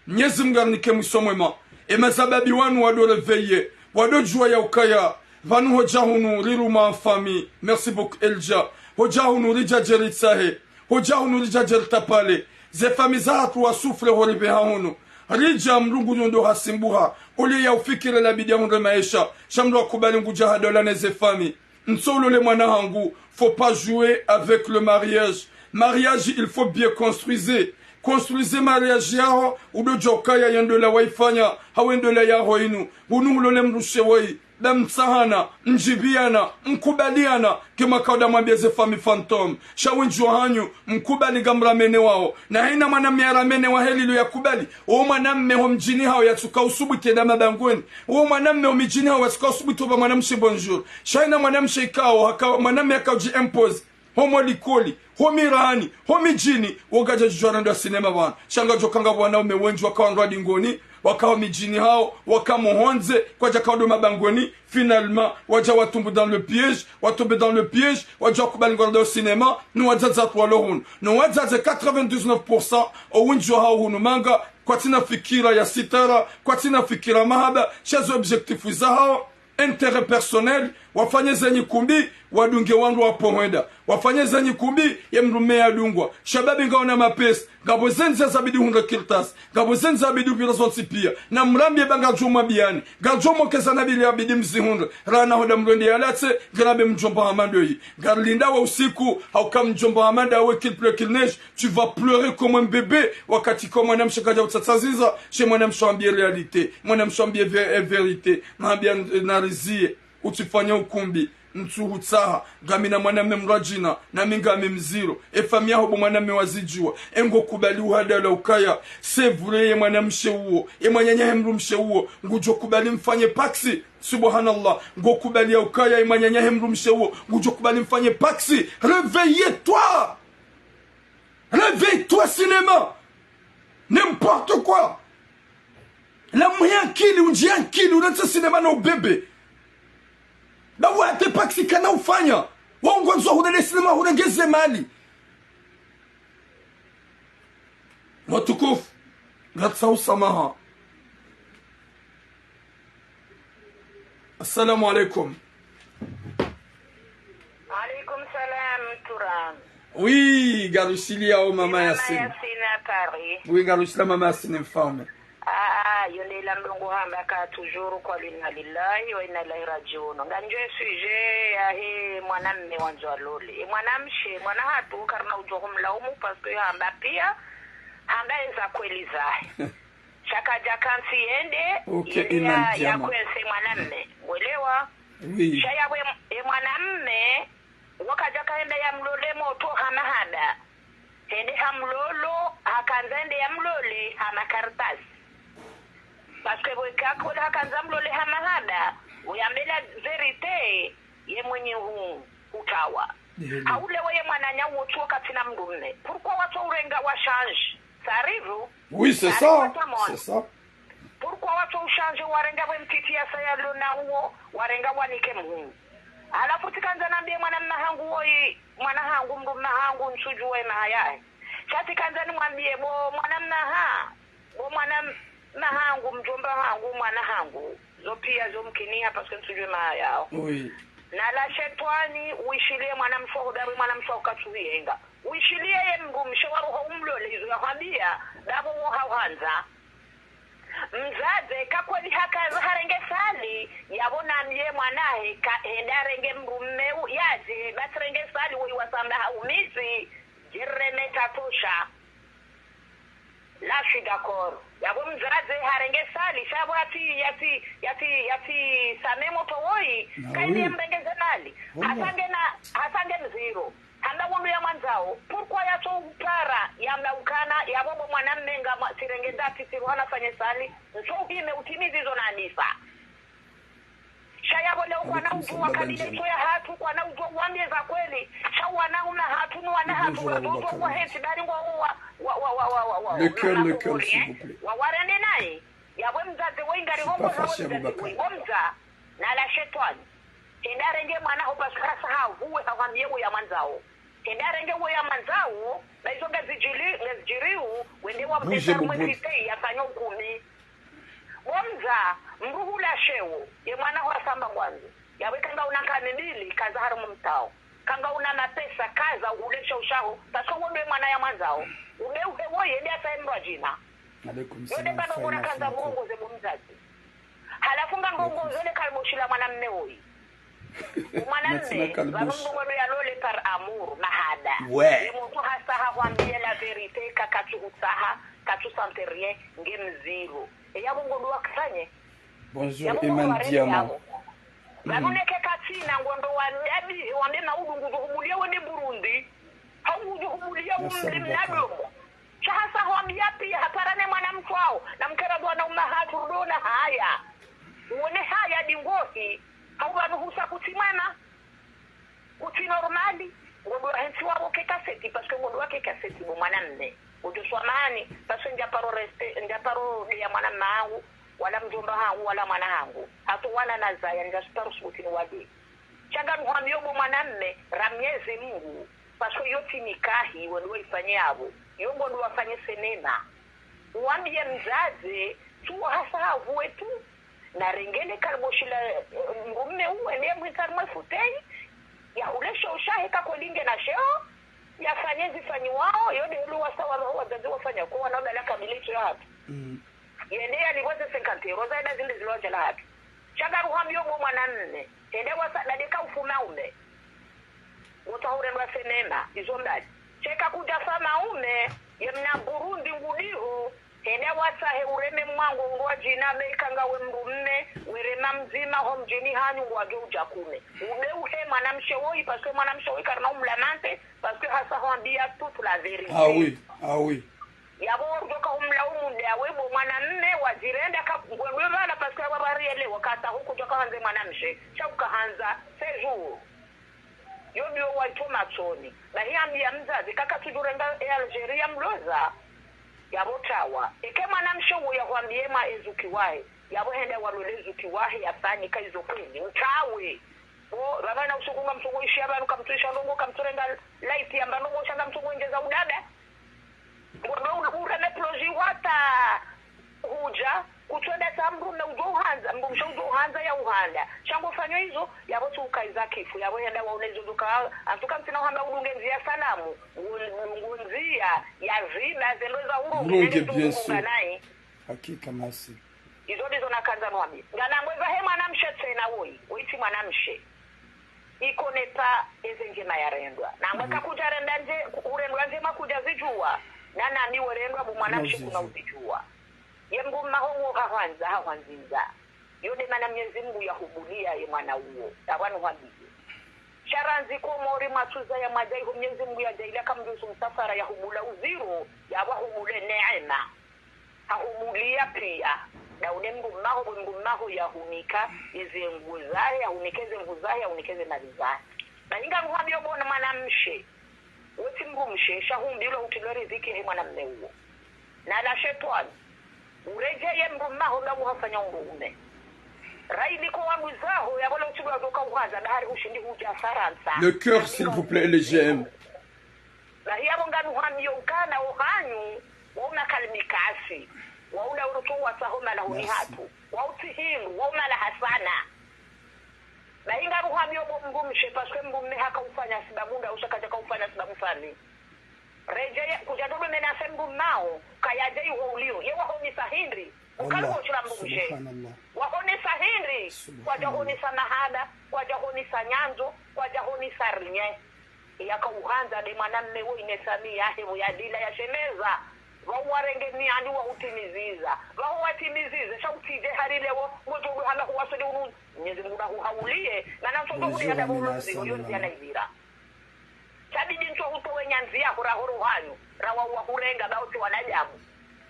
Mwenyezi Mungu nanike mwisho mwema. E mazababi wanu wado reveye. Wado jua ya ukaya. Vanu hoja hunu riruma en famille. Merci beaucoup Elja. Hoja hunu rija jeritsahe. Hoja hunu rija jeritapale. Ze famiza hatu wa sufre horibe hunu. Rija mrungu nyondo hasimbuha. Uli ya ufikire la bidia hunde maisha. Shamdo wa kubali nguja hadola neze fami. Nsolo le mwana hangu. Faut pas jouer avec le mariage. Mariage, il faut bien construire. Construisez mariage yao. Udo joka ya yendola waifanya. Hawendola ya hoinu. Unumulole mrushe wai. Damsahana, mjibiana, mkubaliana, kima kauda mwambia fami phantom. Shawinju hanyu, mkubali gamramene wao. Na haina mwaname ya ramene wa heli ya kubali. Uo mwaname ho mjini hao ya tuka usubu tena mabangweni. Uo mwaname ho mjini hao ya tuka usubu toba mwanamshe bonjour. Shaina mwanamshe ikao, mwaname ya kauji impose. Homo likoli, homi rahani, homi jini. Wogaja jujuarando ya sinema wana. Shanga jokanga wana umewenju wakawa nradi ngoni. Wakawa mijini hao, wakamohonze, kwa jakaudo mabangoni, finalement, waja watumbu dans le piège, watombe dans le piège, waja wakubali ngorda au cinéma, nous wazaza tuwalo hunu. Nous wazaza 99% au winjo hao hunu manga, kwa tina fikira ya sitara, kwa tina fikira mahaba, chazo objectifu za hao, intérêt personnel, wafanye zenye kumbi, wadunge wandu wapohwenda. Wafanye zenye kumbi, ya mrumea dungwa. Shababi ngaona mapesi, gabo zenze zabidi hunda kiltas, gabo zenze zabidi upira zonsi pia. Na mrambi banga joma biani, gajomo kesa nabili abidi mzi hunda. Rana hoda mrondi ya latse, grabe mjomba hamando yi. Garlinda wa usiku, hauka mjomba hamanda we kilple kilnej, tu vas pleurer comme un bébé. Wakati kwa mwana mshakaja utatsaziza, she mwana mshambie realite, mwana mshambie verite, mahambia narizie. Utifanya ukumbi mtu hutsaha gamina mwaname mrajina na mingame mziro efamia hobo mwaname wazijua engo kubali uhadala ukaya sevure mwanamshe uo mwanyanya hemrumshe uo ngujo kubali mfanye paksi subhanallah ngo kubali ukaya mwanyanya hemrumshe uo ngujo kubali mfanye paksi. Réveille-toi, réveille-toi cinéma, n'importe quoi la moyen kili unjia kili unatsa cinéma na bébé. Na wate paksi kana ufanya. Waongonzo hudele sinema hudengeze mali. Watukufu. Gatsa usamaha. Assalamu alaikum.
Turan.
Oui, Garusilia au Mama Yassine.
Mama Yassine à Paris.
Oui, Garusila Mama Yassine informe.
Yole la mlongo hamba ka toujours kwa lina lillahi wa inna ilaihi rajiun. Nganje sujet ya he mwanamme wanzo lole. Mwanamshe mwana hatu karna ujohumlaumu paske hamba pia hamba eza kweli zae. Chaka jakansi ende
okay,
ya kwense mwanamme. Mwelewa?
Oui.
Shaya we mwanamme wakaja kaenda ya mlole moto hamahada. Hende hamlolo hakanzende ya mlole hamakartasi. Paske wekakola hakanza mlole hamahada uyambela verite ye mwenye utawa. Haule weye mwananya wotuo katina mdumme. Pourquoi watu urenga wa change? Ça arrive?
Oui, c'est ça. C'est ça.
Pourquoi watu ushange warenga we mtiti ya sayalo na uo warenga wanike mhungu. Alafu tikanza nambie mwana hangu woi mwana hangu mdumme hangu nsujuwe mahayae. Chati kanza ni mwambie bo mwana mnaha bo mwana mahangu mjomba hangu mwana hangu zo pia zo mkinia paske nsujue mahayao.
Oui.
Na la shetwani uishilie mwana mshoho dabu mwana mshoho katuhienga. Uishilie ye mgumshe waruho umlole hizo ya kwambia dabu uhawanza. Mzaze kakweli hakaza harenge sali yabona mye mwanahe ka endarenge mrumme yaje batrenge sali wo wasamba haumisi jireme tatosha la shigakor yabo mzaze harenge sali shabu yati samemo towoi kaende mbengeze mali hasange mziro handa wundu ya mwanzao pourquoi yato upara ya mlaukana ya bobo mwanamme nga sirengenda tisiruhana fanye sali nso hime utimizi hizo na anifa shaya wale ukwana ujuwa kabile choya hatu kwana ujuwa uambie za kweli shawana una hatu nuwana hatu ujuwa kwa heti bari
le cœur s'il vous plaît
wawarene nae yabwe mzaze wengari hongo womza na la shetwani endarenge mwana hopaskasa huwe hawamyewo ya mwanzao endarenge wo ya manzao baizonga zijiriu wende wa mtesa mwesite ya kanyo kumi womza mruhula shewo ye mwana wa samba mwanzo yawe kanga una kanibili kaza haramu mtao kanga una mapesa kaza ulesha ushaho taso wonde mwana ya mwanzao umeuhe woye ndi ataendwa jina yode bado kuna kaza mungu ze mumzazi halafu ngongo zele kalboshila mwanamme woyi mwanamme bamungu wano ya lole par amour mahada
ouais
mtu hasa hawambie la verite kakatu utaha katu sante rien ngemziro yabo ngondo wakanye
bonjour Iman Diamant
banuneke katina ngondo wadabi wande na udungu humulia wende Burundi hauju humulia umlimnado chahasa hawambia pia haparane mwanamke wao na mkera bwana umahatu dona haya uone haya dingosi hauba nuhusa kutimana kuti normali ngondo hensi wabo ke kaseti paske ngondo wake kaseti bo mwanamme uduswamani paske njaparo ya mwanamme wangu wala mjomba wangu wala mwana wangu hatu wana nazaya njasparu subutini wadi changa nuhamio bo mwanamme ramyeze Mungu paske yoti nikahi wendo ifanye abo yongo ndo wafanye senena uambie mzaze tu hasa avue tu na rengene kalboshila ngumme uwe ne mwikarmwe futei ya ulesha ushahika kolinge na sheo ya fanyezi fanyi wao yode luwa sawa roho wazazi wafanya kwa wanaoda la kamilicho ya hatu yende ya liwaze 50 roza eda zinde ziloja la hatu chaga ruhamio mwa mwananne yende wasa dadeka ufumaume utahure mwa senema izo mbali cheka kuja sama ume yemna Burundi ngudihu ene wasahe ureme mwangu ngwa jina mekanga we mrumme werema mzima ho mjini hanyu ngwa geuja kume ubeuhe mwanamshe woi paske mwanamshe woi karna umlamante paske hasa hoambia toute la vérité
ah oui
yabo urdoka umlaumu ya webo mwanamme wazirenda ka ngwe bana paske babari ele wakata huko joka hanze mwanamshe chauka hanza sejour yobyo waitoma tsoni na hiambia mzazi kaka tujurenga Algeria mloza yabotawa eke mwanamshe uya kwambie ma ezukiwahi yabo hende walole ezukiwahi afanye kaizo kwini utawe o rabana usukunga mtungo ishi abantu kamtuisha ndongo kamturenga light ya ndongo shanga mtungo ingeza udada ureme ploji wata huja kutwenda sambu na ujohanza mbumsha ujohanza ya uhanda chango fanywa hizo yabo tukaiza kifu yabo yenda waonezo duka atuka mtina hamba udungenzia salamu ngunzia ya zina zeleza urungi
hakika masi
izo ndizo nakanza mwami ngana mweza he mwanamshe tena woi uiti mwanamshe iko neta ezenjema ya rendwa na mweka kuja renda nje urendwa njema kuja zijua na nani werendwa bu mwanamshe kuna uzijua yembu mahongo kawanza hawanzinza yode mana Mwenyezi Mungu yahubulia ye mwana huo tabanu habibi sharanzi ko mori matuza ya majai ho Mwenyezi Mungu yajaila kama ndio msafara yahubula uziro yabahubule neema hahubulia pia na unembu maho yahunika ize nguzahe yahunikeze nguzahe yahunikeze malizahe na inga muhabi obona mwanamshe weti mgumshe shahumbilo utilori ziki he mwanamme huo na la shetani urejeye mrumaho na muhafanya urume raidi ko wamuzaho yabola utibwa doka uhaza bahari ushindi huja faransa
le cœur s'il vous plaît les GM
la hiyo nganu hamyo kana ohanyu wauna kalmikasi wauna urutu wasahoma la hunihatu wautihilu wauna la hasana la inga ruhamyo mgumshe paske mgumme haka ufanya sibabunda usakaja ka ufanya sibabu fani reje kujadobe mena sembu mao kayaje ulio ye wahoni sahindri ukalwo chilambumishe wahoni sahindri kwa jahoni samahada kwa jahoni sanyanzo kwa jahoni sarinye yaka uhanza de mwanamme wo inesamia hebu ya dila ya shemeza wawarenge ni andi wa utimiziza watimizize shautije harilewo ngoto hana kuwasudi unu Mwenyezi Mungu haulie na nachoto kudia buluzi yonzi anaibira sabidi nto huto wenyanzia hurahuru hayo rawa wa hurenga bauti wanajamu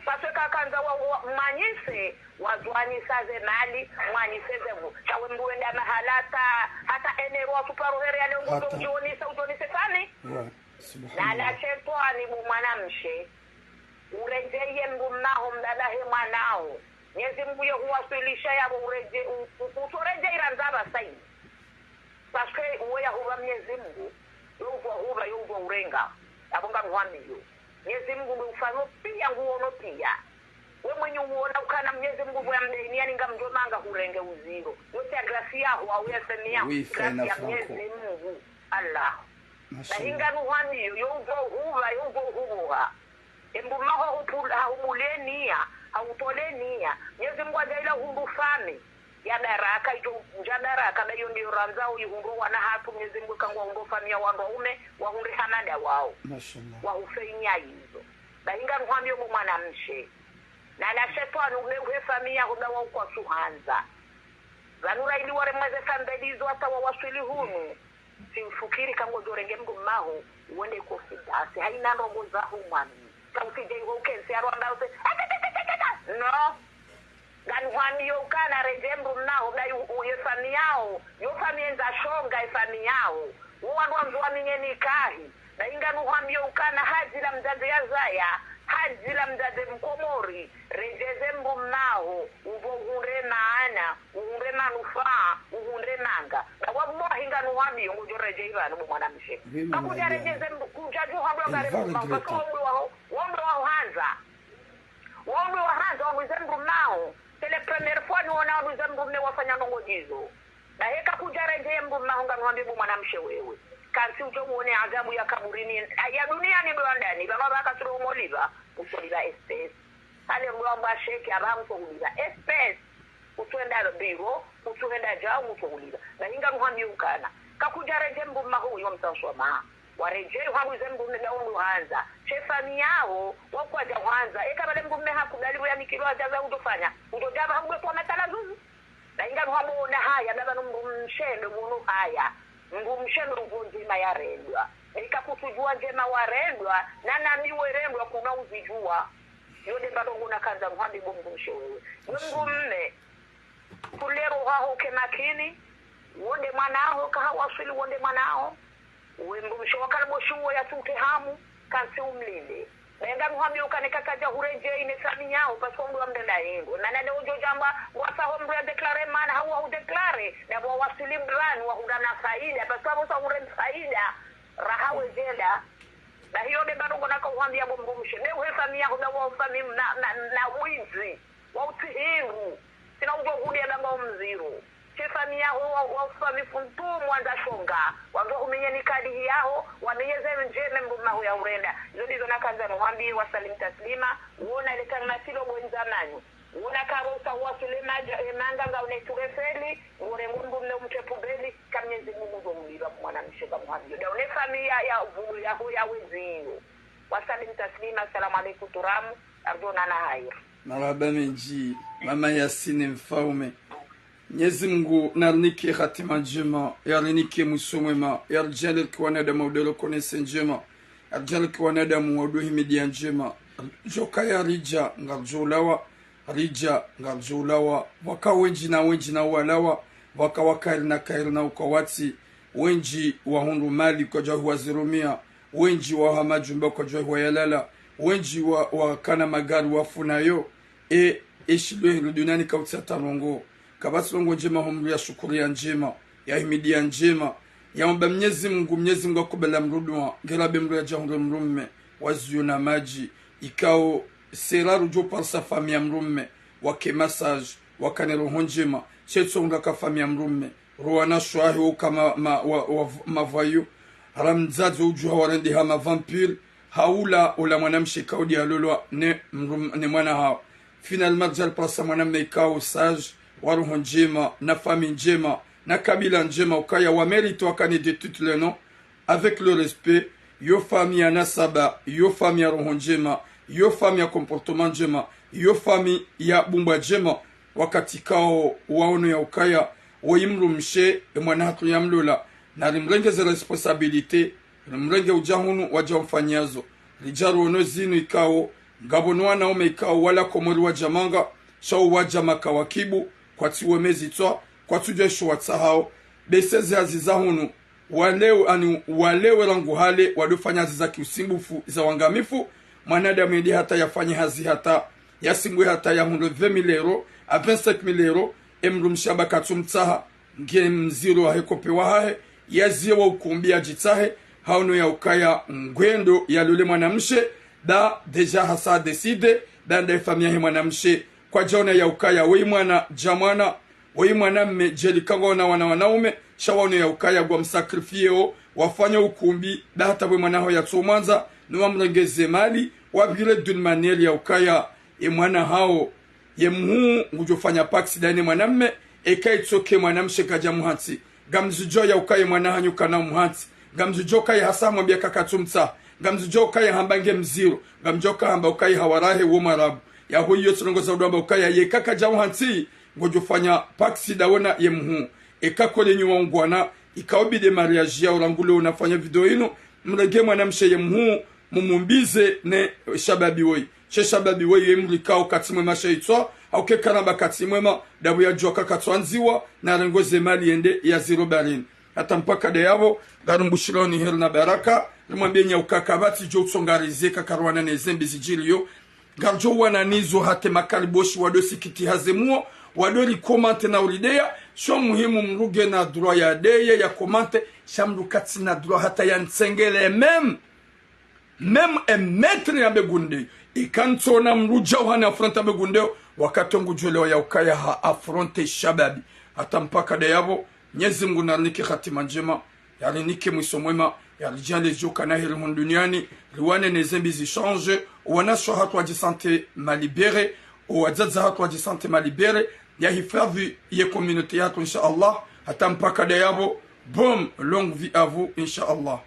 sasa kakanza wa manyise wazwani saze mali manyiseze vu chawe mbuenda mahalata hata enero wa tuparohere ya lengo joni sautoni sefani na la shetani bu mwanamshe urejeye mbumaho mdadahe mwanao Mwenyezi Mungu huwasilisha yabo ureje utoreje iranzaba sai paske uwe yahuba Mwenyezi Mungu yuko urenga abonga mwamiyo Mwenyezi Mungu ufano pia nguono pia we mwenye uona ukana Mwenyezi Mungu ya mdeni yani ngamjomanga urenge uziro yote ya gracia yao au yasemia gracia Mwenyezi Mungu Allah na hinga nuhamiyo yuko huwa embumaho upula umulenia autolenia Mwenyezi Mungu ajaila humbufami ya daraka ito njadaraka na ndio ranzao yihundu wana hatu Mwenyezi Mungu kangwa hundo famia wanaume wahunde hamada wao
mashallah
wahufenya hizo bainga mwambie mwanamshe na la shetani umewe famia hudawa kwa suhanza zanura ili wale mweze kambelizo hata wawasili hunu simfikiri kango dorenge Mungu maho uende kufidasi haina ndogo za humani kausije ukensi arwanda use no gani wamio kana rejembu nao dai uyefami yao yofami enza shonga efami yao uwanwa mzwami nikahi na inga nuhambio ukana haji la mzazi ya zaya haji la mzazi mkomori rejezembu nao uvohunde maana uhunde manufaa uhunde nanga na wabuwa hinga nuhambio ngujo reje ibanu mwanamshe kakuja rejezembu kujaju hablo garibu mafaka wambo wa hanza wamwizembu nao tele premier fois ni wana wizembu ne wafanya nongojizo na heka kujareje mbu mahonga mwambi bu mwanamshe wewe kansi ujo muone adhabu ya kaburini ya dunia ni ndani baba baka turu moliva usoliva espèce ale mwamba sheki abamu kuuliza espèce utwenda biro utwenda jao mutuuliza na inga mwambi ukana kakujareje mbu mahu yo mtasoma wareje habuze mbume daundu hanza chefani yao wakwaja hanza ekabale mbume hakudalibu ya mikilo ajaza udofanya udojaba hagwe kwa matala zuzu na inga muhabona haya baba mbumshendo munu haya mbumshendo ngunjima ya rendwa ikakutujua njema warendwa na nami werendwa kuna uzijua yode bado nguna kanza muhandi mbumshe wewe mbumme kulero haho kemakini wonde mwanao kahawasili wonde mwanao wembumsho wakalbo shuo ya tute hamu kansi umlinde benga muhambi ukaneka kaja hureje ine sami yao pasko mdu amdenda yengo na nade ujo jamba wasa homdu ya deklare mana hawa hu deklare na wasili brani wa hudana faida pasko musa hure faida rahawe jeda na hiyo de bado ngona kwa uhambi ya mbumsho ne uhe sami yao na wa ufami na wizi wa utihiru sina ujokudia danga mziro chefamia ho wafami funtu mwanza shonga wango umenyeni kadi yao wamenyeze njeme mbuma ho ya urenda ndizo nakanza mwambi wasalim taslima uona ile kana silo bwenzamani uona karosa wasulema emanga nga uneturefeli ngore ngundu mne mtepubeli kamnyezi Mungu zomulira mwana mshika mwambi da une familia ya vulu ya ho ya wezio wasalim taslima assalamu alaykum turamu arjuna na hayr
marhaba menji mama Yasine Mfaume Mwenyezi Mungu narnike hatima njema yarnike musomema yarjale kwa nadamu udelo konese njema yarjale kwa nadamu waduhi media njema joka ya rija ngarjulawa waka wenji na walawa waka wakairi na ukawati wenji wa hundu mali kwa jahu wa zirumia wenji wa hamajumba kwa jahu wa yalala wenji wa kana magari wafunayo eshilwe duniani kauti ya tarongo kabasi longo njema humri ya shukuri ya njema ya himidi ya njema ya mba Mwenyezi Mungu akubela mrudwa ngelabe mru ya jahundu mrumme waziyo na maji ikao seraru jo parsa fami ya mrumme wake massage wakane roho njema chetso ngaka fami ya mrumme ruwana shwahi ukama mavayu haramzazi ujuha warendi hama vampire haula ula mwanamshi kaudi ya lulwa ne mwana hao finalement jal parsa mwanamme ikao sage waruho njema na fami njema na kabila njema ukaya wa mérite wakane de tout le nom avec le respect yo fami ya nasaba yo fami ya roho njema yo fami ya comportement njema yo fami ya bumba njema wakati kao waono ya ukaya woimru mshe mwana hatu ya mlula na rimrengeze responsabilité rimrenge ujahunu waja mfanyazo rijaru ono zinu ikao ngabonu wanaume ikao wala komori wa jamanga shao waja makawakibu kwa tiwe mezi toa kwa tujesho watsahao beseze azizahunu walewe rangu hale wadufanya aziza kiusimbufu za wangamifu mwanadamu edi hata yafanye hazi hata yasingwe hata ya hundo 20,000 euro a 25,000 euro emrumshaba katumtaha nge mziro wa hekope wahahe yazie wa ukumbia jitahe hauno ya ukaya ngwendo ya lule mwanamshe da deja hasa decide da nda famia he mwanamshe kwa jona ya ukaya wei mwana jamwana wei mwana mmejeli kangona wanaume shawano ya ukaya gwa msakrifio wafanya ukumbi da hata we mwana hao ya tsomanza nuwa mregeze mali wabile d'une manière ya ukaya mwana hao ye mhu ngujofanya paksi dani mwanamme ekaitsoke mwanamshe kaja muhatsi gamzujo ya ukaya mwana hanyu kana muhatsi gamzujo kaya hasa mwambia kakatumta gamzujo kaya hambange mziro gamjoka hamba ukaya hawarahe wo marabu ya hoyo trongoza udamba ukaya ye kaka jamu hanti ngojofanya paksi dawona ye mhu ekakole nyuwa ngwana ikaobide mariage ya urangule unafanya video ino mrege mwanamshe ye mhu mumumbize ne shababi woi shababi woi yemrikao katimwe mashaitwa au ke karamba katimwema dabu ya joka katwanziwa na rengoze mali ende ya zero barin hata mpaka de yabo garumbushironi heri na baraka limwambie nya ukakabati jo tsongarize kakarwana ne zembi zijilio garjo wana nizo hate makaliboshi wadosi kiti hazemuo wadori komante na ulidea sho muhimu mruge na droit ya deye ya komante shamru katina droit hata ya nsengele même un maître ya begunde ikantona mruja uhana afronta begunde wakatongu jwelewa ya ukaya ha afronte shababi hata mpaka de yabo Mwenyezi Mungu narnike khatima njema yarinike mwisomwema yarijale joka na heri duniani riwane nezembi zichange wanasho hatu wajisante malibere wajaza hatu wajisante malibere ya hifadhi ya communauté yatu insha Allah hata mpaka de yabo bonne longue vie à vous insha Allah.